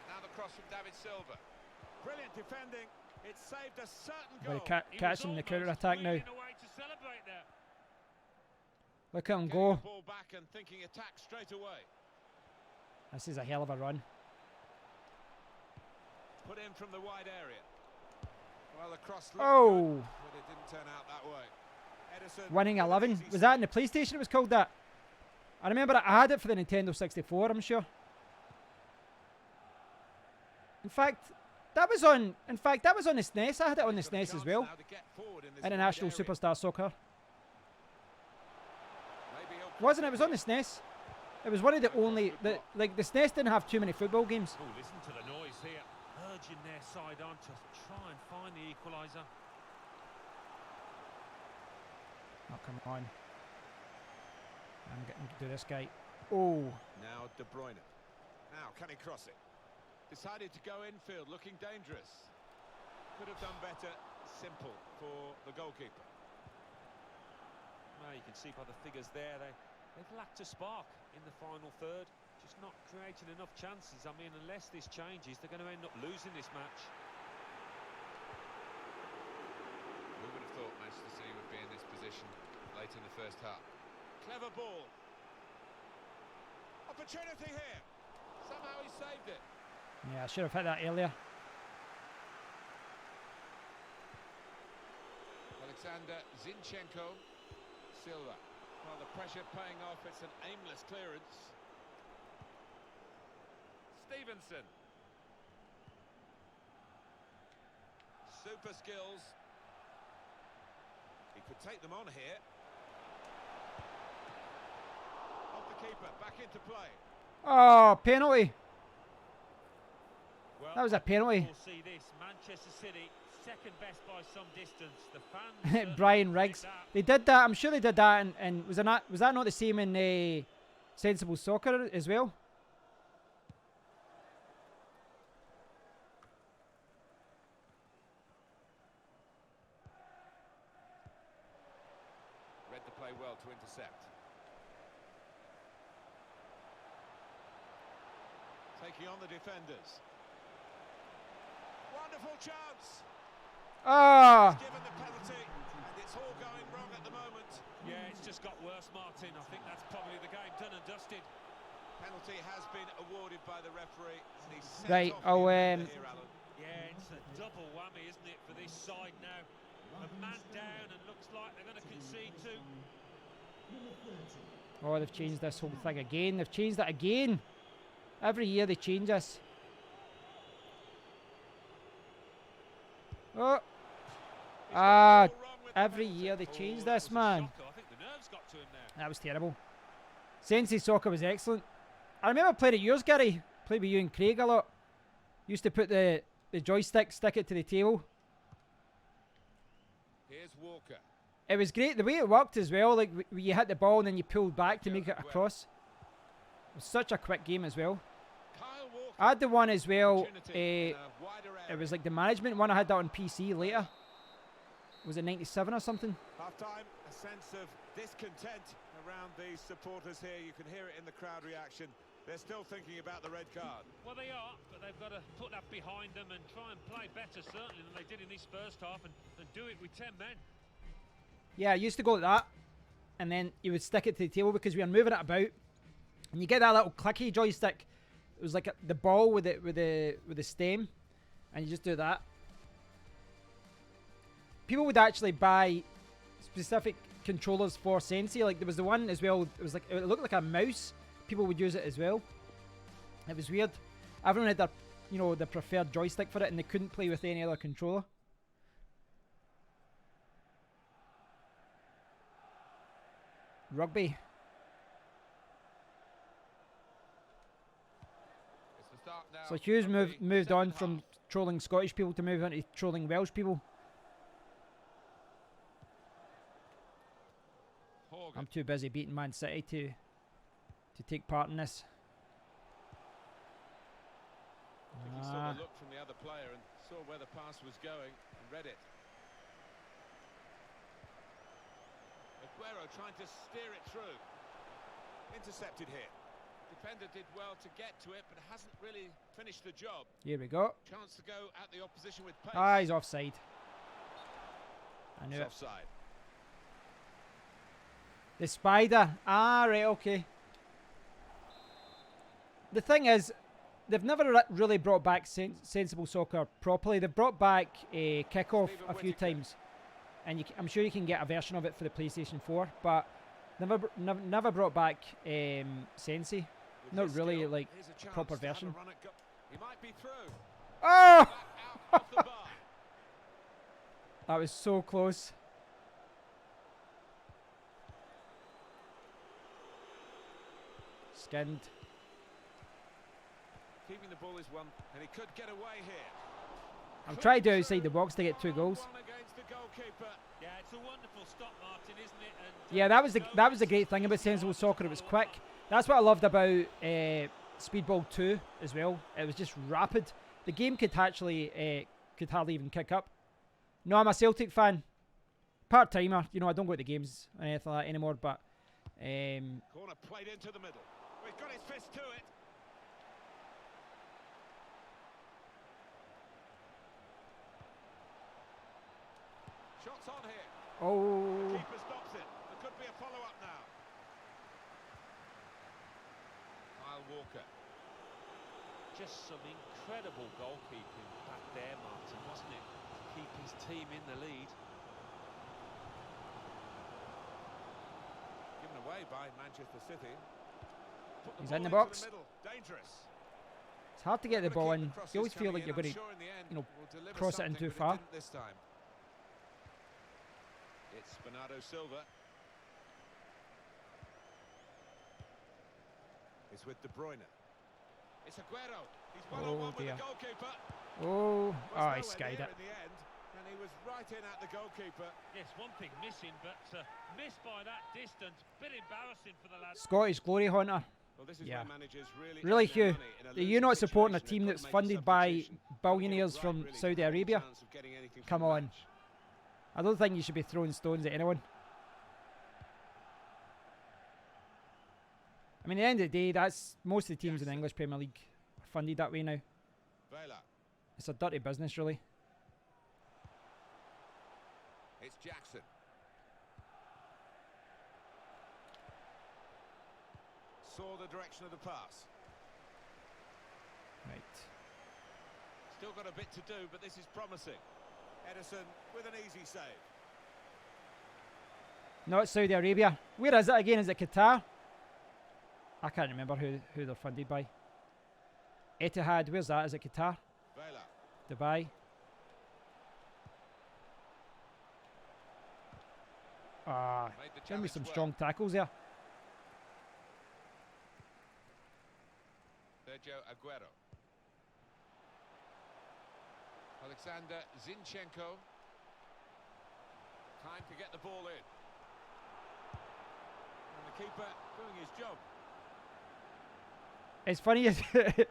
Now the cross from David Silva. Brilliant defending. It saved a certain goal. Catch him in the counter attack now. Wheeling away to celebrate there. Look at him Getting go. the ball back and thinking attack straight away. This is a hell of a run. Put in from the wide area. Well, the cross looked Oh! good, but it didn't turn out that way. Edison Winning with an 11. easy Was that in the PlayStation it was called that? I remember I had it for the Nintendo 64, I'm sure. In fact, that was on the SNES. I had it on the Got a SNES as chance well. now to get forward in this International wide area. Superstar Soccer. Maybe he'll Wasn't it? It was on the SNES. It was one of the only... like, the SNES didn't have too many football games. Oh, listen to the noise here. Urging their side on to try and find the equaliser. Oh, come on. I'm getting to do this guy. Oh. Now De Bruyne. Now can he cross it? Decided to go infield, looking dangerous. Could have done better. Simple for the goalkeeper. Well, you can see by the figures there, they've lacked a spark in the final third. Just not creating enough chances. I mean, unless this changes, they're going to end up losing this match. Who would have thought Manchester City would be in this position late in the first half? Clever ball. Opportunity here. Somehow he saved it. Yeah, I should have hit that earlier. Alexander Zinchenko. Silva. Well, the pressure paying off. It's an aimless clearance. Stevenson. Super skills. He could take them on here. Off the keeper, back into play. Oh, penalty. Well, That was a penalty. we'll see this. Manchester City second best by some distance. The fans. Brian Riggs. They did that. I'm sure they did that. And was that not the same in Sensible Soccer as well? Read the play well to intercept. Taking on the defenders. Wonderful chance. Ah! Given the penalty, and it's all going wrong at the moment. Yeah, it's just got worse, Martin. I think that's probably the game done and dusted. Penalty has been awarded by the referee. And he's sent Right, off I'll, the offender here, Alan. Yeah, it's a double whammy, isn't it, for this side now? A man down and looks like they're going to concede too. Oh, they've changed this whole thing again. They've changed it again. Every year they change this. Oh. Ah, every year they change this, man. I think the nerves got to him there. That was terrible. Sensei Soccer was excellent. I remember playing at yours, Gary. Played with you and Craig a lot. Used to put the joystick, stick it to the table. Here's Walker. It was great. The way it worked as well, like you hit the ball and then you pulled back to make it across. It was such a quick game as well. Kyle Walker. I had the one as well. Opportunity in a wider It area. was like the management one. I had that on PC later. Was it 97 or something? Half-time, a sense of discontent around the supporters here. You can hear it in the crowd reaction. They're still thinking about the red card. Well, they are, but they've got to put that behind them and try and play better, certainly, than they did in this first half, and do it with 10 men. Yeah, I used to go like that. And then you would stick it to the table because we were moving it about. And you get that little clicky joystick. It was like the ball with the stem. And you just do that. People would actually buy specific controllers for Sensei. Like there was the one as well. It was like it looked like a mouse. People would use it as well. It was weird. Everyone had their their preferred joystick for it, and they couldn't play with any other controller. Rugby. It's the start now. So Hughes of moved the on second from half. trolling Scottish people to move on to trolling Welsh people. Horgan. I'm too busy beating Man City to take part in this. I think he saw the look from the other player and saw where the pass was going and read it. Aguero trying to steer it through. Intercepted here. Defender did well to get to it, but hasn't really finished the job. Here we go. Chance to go at the opposition with pace. Ah, he's offside. I knew It's it. offside. The spider. Ah, right, okay. The thing is, they've never really brought back Sensible Soccer properly. They've brought back a kickoff a few times, and I'm sure you can get a version of it for the PlayStation 4, but never brought back Sensei. With Not his really skill, like here's a chance proper to have a version. run at he might be through. Oh! Back out off the bar. That was so close. Skinned. Keeping the ball is one, and he could get away here. I'm trying to do outside the box to get 2 goals. One against the goalkeeper. Yeah, it's a wonderful stop, Martin, isn't it? And, Yeah, that was the great thing about Sensible Soccer. It was quick. That's what I loved about Speedball 2 as well. It was just rapid. The game could actually could hardly even kick up. No, I'm a Celtic fan. Part timer. I don't go to the games or anything like that anymore. But Corner played into the middle. Well, he's got his fist to it. Shots on here. oh, Keeper stops it. There could be a follow-up now. Kyle Walker. just some incredible goalkeeping back there, Martin, wasn't it? To keep his team in the lead. Given away by Manchester City. Put He's ball in the into box. middle. Dangerous. it's hard to get the Gonna ball keep in. the crosses You always feel coming like you're in. going I'm to, sure in the end you know, will deliver cross it in something, too but far. it didn't this time. It's Bernardo Silva. It's with De Bruyne. It's Aguero. He's one on one with dear. the goalkeeper. Oh, Was he nowhere skied near it. in the end, and he was right in at the goalkeeper. Yes, one thing missing, but missed by that distance. Bit embarrassing for the lads. Scottish Glory Hunter. Well, this is Yeah. where managers Really, earn their Hugh, money in a are you losing not supporting a situation. team They've that's got to make a funded by substitution. billionaires Right, from really, to Saudi have a Arabia? chance of getting anything from Come the on. match. I don't think you should be throwing stones at anyone. I mean, at the end of the day, that's most of the teams in the English Premier League are funded that way now. Vela. It's a dirty business, really. It's Jackson. Saw the direction of the pass. Right. Still got a bit to do, but this is promising. Edison with an easy save. Not Saudi Arabia. Where is it again? Is it Qatar? I can't remember who they're funded by. Etihad, where's that? Is it Qatar? Vela. Dubai? Ah, Made the give me challenge some well. strong tackles there. Sergio Aguero. Alexander Zinchenko. Time to get the ball in. And the keeper doing his job. It's funny,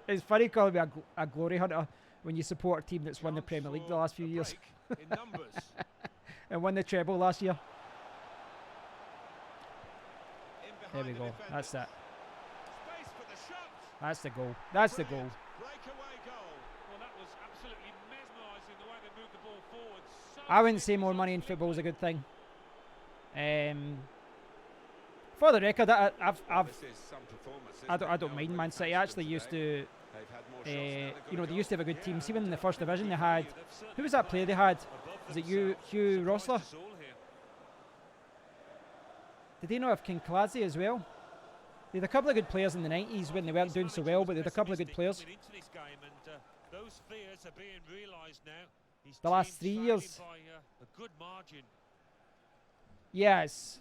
it's funny calling me a glory hunter when you support a team that's won the Chance Premier League the for last few a years break in numbers. and won the treble last year. In behind There we the go. defenders. That's that. Space for the shot. That's the goal. That's the goal. Breakaway goal. Well, that was absolutely mesmerising the way they moved the ball forward. So I wouldn't say quickly, more so money in football is a fluidly. good thing. For the record, This is some performance, I isn't don't it? mind No Man City. I thanks actually them used today. to, They've had more shots, now they've got you know, a they used to have a goal. good team. See, when in the first division they had, They've certainly who was that player they had? above Was it Hugh themselves. Surprised Rosler? us all here. Did they not have Kinklazi as well? They had a couple of good players in the 90s when they weren't doing so well, but they had a couple of good players. Into this game, and those fears are being realised now. His The last team's 3 failing years. by a good margin. Yes.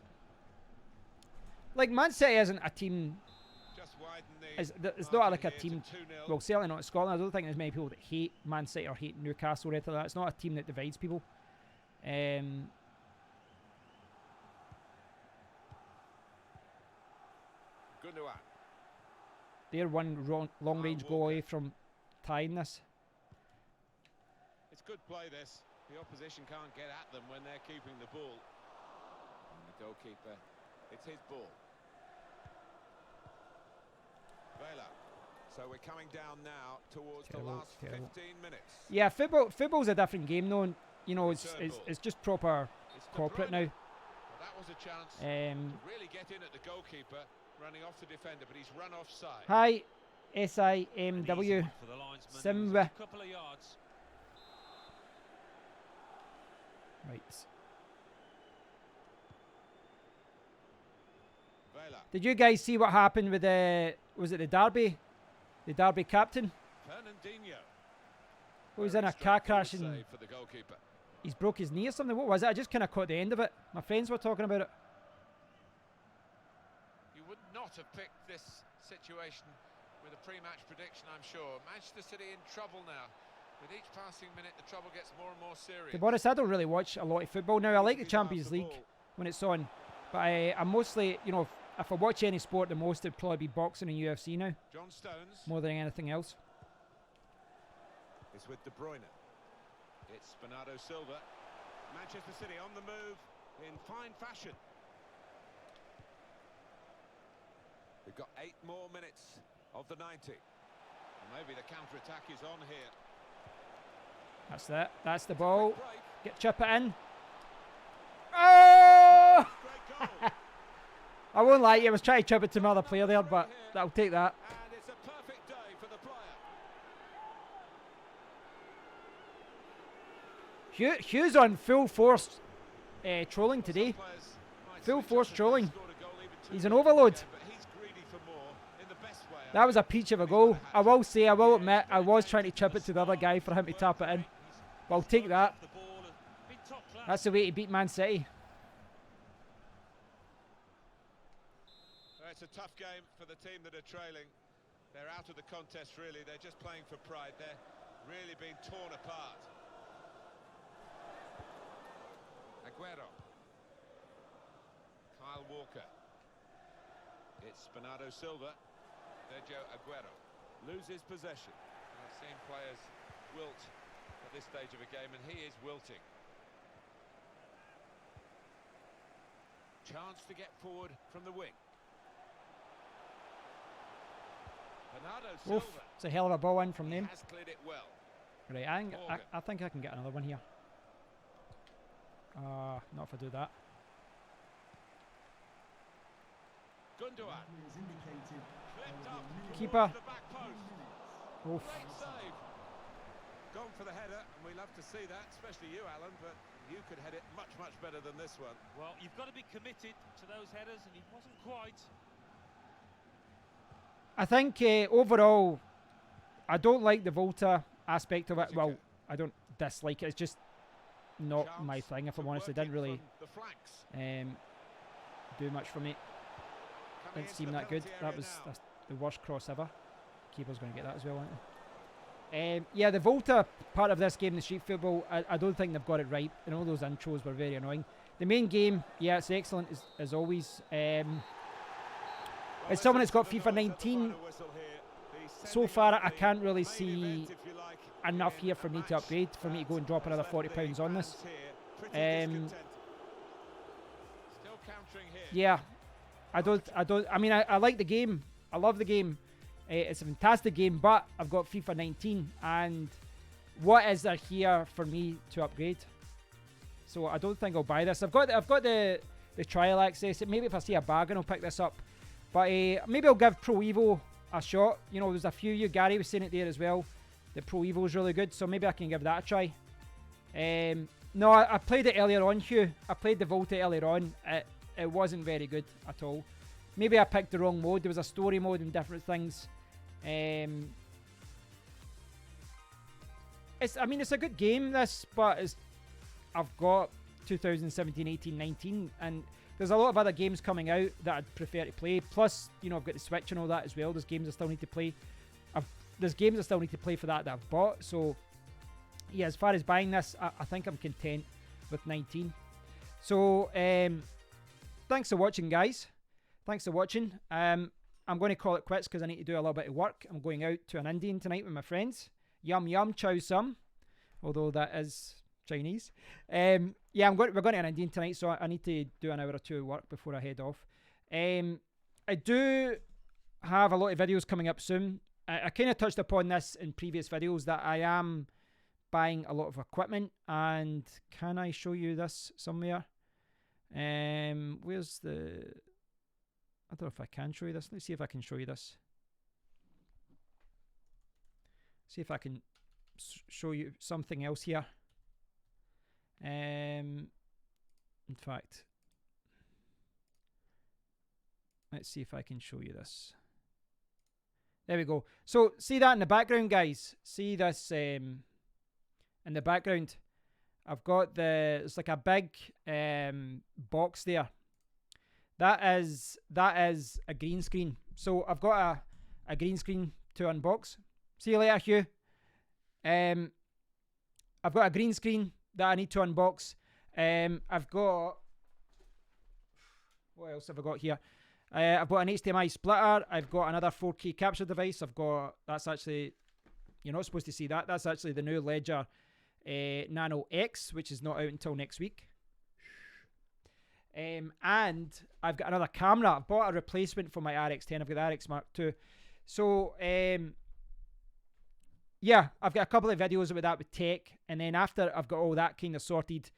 Like Man City isn't a team. Just widen the It's not like a margin here team. to 2-0. Well, certainly not in Scotland. I don't think there's many people that hate Man City or hate Newcastle or anything like that. It's not a team that divides people. Gundogan. They're one long-range goal away from tying this. It's good play, this. The opposition can't get at them when they're keeping the ball. And the goalkeeper, it's his ball. Vela. So we're coming down now towards the Terrible, last terrible. 15 minutes. Yeah, football's a different game, though. And, you know, it's Return ball. it's just proper It's De corporate Bruyne. now. Well, that was a chance to really get in at the goalkeeper, running off the defender, but he's run offside. Hi, An easy SIMW. one for the linesman. It was Simba. a couple of yards. Right. Vela. Did you guys see what happened with the? Was it the Derby? The Derby captain? Fernandinho. Who was Very in a strong car ball crash and save for the goalkeeper. he's broke his knee or something. What was it? I just kind of caught the end of it. My friends were talking about it. You would not have picked this situation with a pre-match prediction, I'm sure. Manchester City in trouble now. With each passing minute, the trouble gets more and more serious. To be honest, I don't really watch a lot of football now. I like the Champions League when it's on, but I'm mostly, you know, if I watch any sport the most, it'd probably be boxing and UFC now, John Stones more than anything else. is with De Bruyne. It's Bernardo Silva. Manchester City on the move in fine fashion. We've got 8 more minutes of the 90. And maybe the counter-attack is on here. That's that. That's the ball. Break. Get chip it in. Oh! Great goal. I won't lie, I was trying to chip it to another player there, but I'll take that. And it's a perfect day for the player. Hugh's on full force trolling today. Some players might Full switch force up if they trolling. scored a goal even too He's an late in the overload. game, but he's greedy for more in the best way. That was a peach of a goal. I will say, I will admit, I was trying to chip it to the other guy for him to tap it in. But I'll take that. The ball has been top class. That's the way to beat Man City. It's a tough game for the team that are trailing. They're out of the contest, really. They're just playing for pride. They're really being torn apart. Aguero. Kyle Walker. It's Bernardo Silva. Sergio Aguero. Loses possession. I've seen players wilt at this stage of a game, and he is wilting. Chance to get forward from the wing. Bernardo Silva. Oof, it's a hell of a ball in from them. Has cleared it well. Right, I think I can get another one here. Not if I do that. Gundogan. Clipped up Keeper. towards the back post. Oof. Great save. Gone for the header, and we love to see that, especially you, Alan, but you could head it much, much better than this one. Well, you've got to be committed to those headers, and he wasn't quite. I think overall, I don't like the Volta aspect of it. Well, I don't dislike it. It's just not my thing, if I'm honest. It didn't really do much for me. Didn't seem that good. That's the worst cross ever. Keeper's going to get that as well, aren't they? Yeah, the Volta part of this game, the street football, I don't think they've got it right. And all those intros were very annoying. The main game, yeah, it's excellent as always. As someone that's got FIFA 19, so far I can't really see enough here for me to upgrade, for me to go and drop another £40 on this. Yeah, I mean, I like the game. I love the game. It's a fantastic game, but I've got FIFA 19, and what is there here for me to upgrade? So I don't think I'll buy this. I've got the trial access. Maybe if I see a bargain, I'll pick this up. But maybe I'll give Pro Evo a shot. You know, there's a few you. Gary was saying it there as well. The Pro Evo is really good, so maybe I can give that a try. No, I played it earlier on, Hugh. I played the Volta earlier on. It wasn't very good at all. Maybe I picked the wrong mode. There was a story mode and different things. I mean, it's a good game, this, but I've got 2017, 18, 19, and there's a lot of other games coming out that I'd prefer to play. Plus, you know, I've got the Switch and all that as well. There's games I still need to play. There's games I still need to play for that I've bought. So, yeah, as far as buying this, I think I'm content with 19. So, thanks for watching, guys. Thanks for watching. I'm going to call it quits because I need to do a little bit of work. I'm going out to an Indian tonight with my friends. Yum yum, chow sum. Although that is Chinese. Yeah, we're going to an Indian tonight, so I need to do an hour or two of work before I head off. I do have a lot of videos coming up soon. I kind of touched upon this in previous videos that I am buying a lot of equipment, and can I show you this somewhere? Where's the... I don't know if I can show you this. Let's see if I can show you this. See if I can show you something else here. In fact, let's see if I can show you this. There we go. So see that in the background, guys. See this in the background. I've got it's like a big box there. That is a green screen. So I've got a green screen to unbox. See you later, Hugh. I've got a green screen that I need to unbox. I've got... What else have I got here? I've got an HDMI splitter. I've got another 4K capture device. That's actually... You're not supposed to see that. That's actually the new Ledger Nano X, which is not out until next week. And I've got another camera. I've bought a replacement for my RX10. I've got the RX Mark II. So, yeah, I've got a couple of videos about that with tech. And then after I've got all that kind of sorted,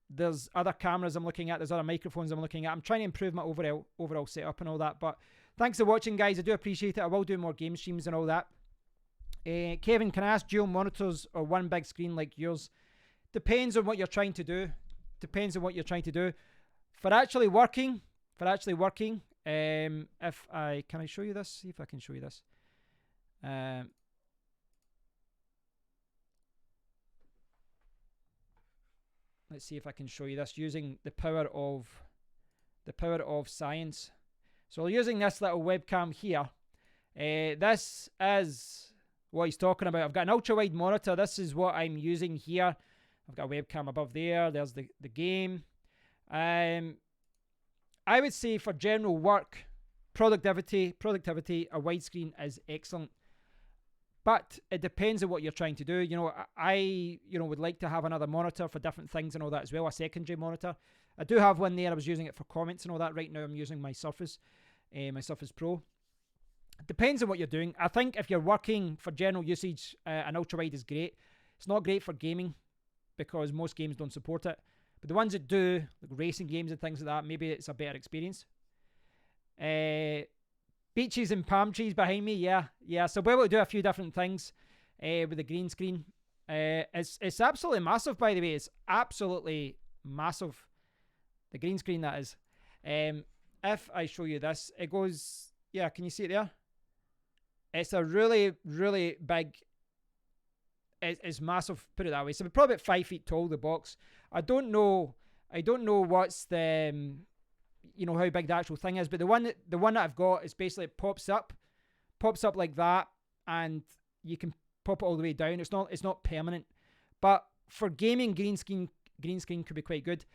there's other cameras I'm looking at. There's other microphones I'm looking at. I'm trying to improve my overall setup and all that. But thanks for watching, guys. I do appreciate it. I will do more game streams and all that. Kevin, can I ask dual monitors or one big screen like yours? Depends on what you're trying to do. Depends on what you're trying to do. For actually working, can I show you this? See if I can show you this. Let's see if I can show you this using the power of science. So using this little webcam here, this is what he's talking about. I've got an ultra wide monitor. This is what I'm using here. I've got a webcam above there. There's the game. I would say for general work, productivity, a widescreen is excellent. But it depends on what you're trying to do. You know, I would like to have another monitor for different things and all that as well, a secondary monitor. I do have one there. I was using it for comments and all that. Right now I'm using my Surface Pro. It depends on what you're doing. I think if you're working for general usage, an ultra-wide is great. It's not great for gaming because most games don't support it. But the ones that do, like racing games and things like that, maybe it's a better experience. Beaches and palm trees behind me, yeah. So we're able to do a few different things with the green screen. It's absolutely massive, by the way. It's absolutely massive. The green screen, that is. If I show you this, it goes... Yeah, can you see it there? It's a really, really big... It's massive, put it that way. So probably about 5 feet tall, the box. I don't know what's the... how big the actual thing is, but the one that I've got is basically it pops up like that, and you can pop it all the way down. It's not permanent, but for gaming, green screen could be quite good.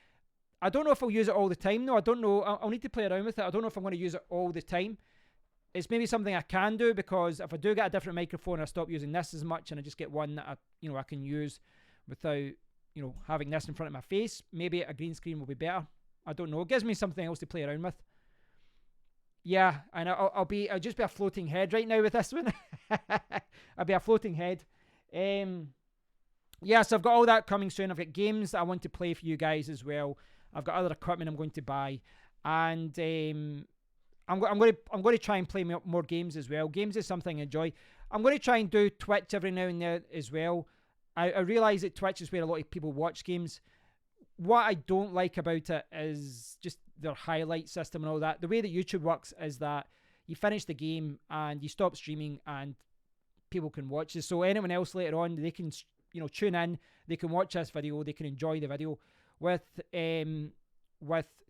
I don't know if I'll use it all the time though. I don't know. I'll need to play around with it. I don't know if I'm going to use it all the time. It's maybe something I can do, because if I do get a different microphone, I stop using this as much and I just get one that I can use without having this in front of my face. Maybe a green screen will be better. I don't know. It gives me something else to play around with. Yeah, and I'll just be a floating head right now with this one. I'll be a floating head. Yeah, so I've got all that coming soon. I've got games that I want to play for you guys as well. I've got other equipment I'm going to buy, and I'm going to try and play more games as well. Games is something I enjoy. I'm going to try and do Twitch every now and then as well. I realise that Twitch is where a lot of people watch games. What I don't like about it is just their highlight system and all that. The way that YouTube works is that you finish the game and you stop streaming and people can watch it. So anyone else later on, they can tune in, they can watch this video, they can enjoy the video. With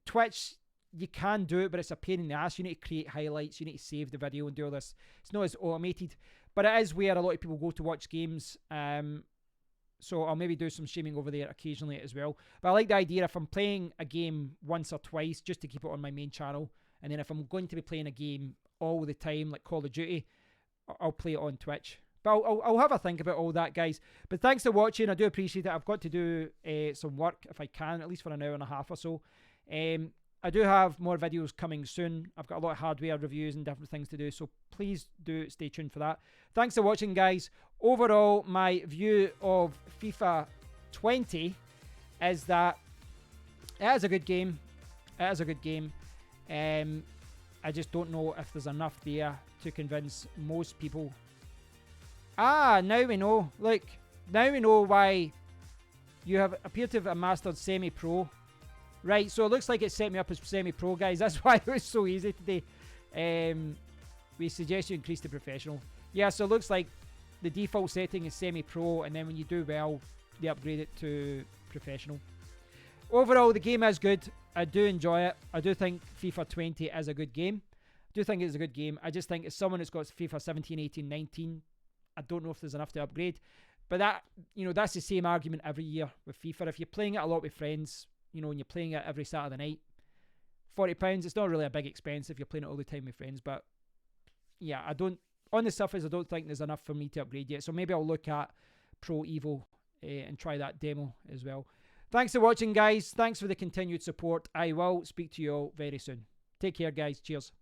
Twitch, you can do it, but it's a pain in the ass. You need to create highlights, you need to save the video and do all this. It's not as automated, but it is where a lot of people go to watch games. So I'll maybe do some streaming over there occasionally as well. But I like the idea if I'm playing a game once or twice, just to keep it on my main channel. And then if I'm going to be playing a game all the time, like Call of Duty, I'll play it on Twitch. But I'll have a think about all that, guys. But thanks for watching. I do appreciate it. I've got to do some work if I can, at least for an hour and a half or so. I do have more videos coming soon. I've got a lot of hardware reviews and different things to do, so please do stay tuned for that. Thanks for watching, guys. Overall, my view of FIFA 20 is that it is a good game. It is a good game. I just don't know if there's enough there to convince most people. Now we know. Look, now we know why you appear to have mastered semi-pro. Right, so it looks like it set me up as semi-pro, guys. That's why it was so easy today. We suggest you increase to professional. Yeah, so it looks like the default setting is semi-pro, and then when you do well, they upgrade it to professional. Overall, the game is good. I do enjoy it. I do think FIFA 20 is a good game. I do think it's a good game. I just think as someone that's got FIFA 17, 18, 19, I don't know if there's enough to upgrade. But that, that's the same argument every year with FIFA. If you're playing it a lot with friends, and you're playing it every Saturday night, £40, it's not really a big expense if you're playing it all the time with friends. But yeah, on the surface, I don't think there's enough for me to upgrade yet. So maybe I'll look at Pro Evo and try that demo as well. Thanks for watching, guys. Thanks for the continued support. I will speak to you all very soon. Take care, guys. Cheers.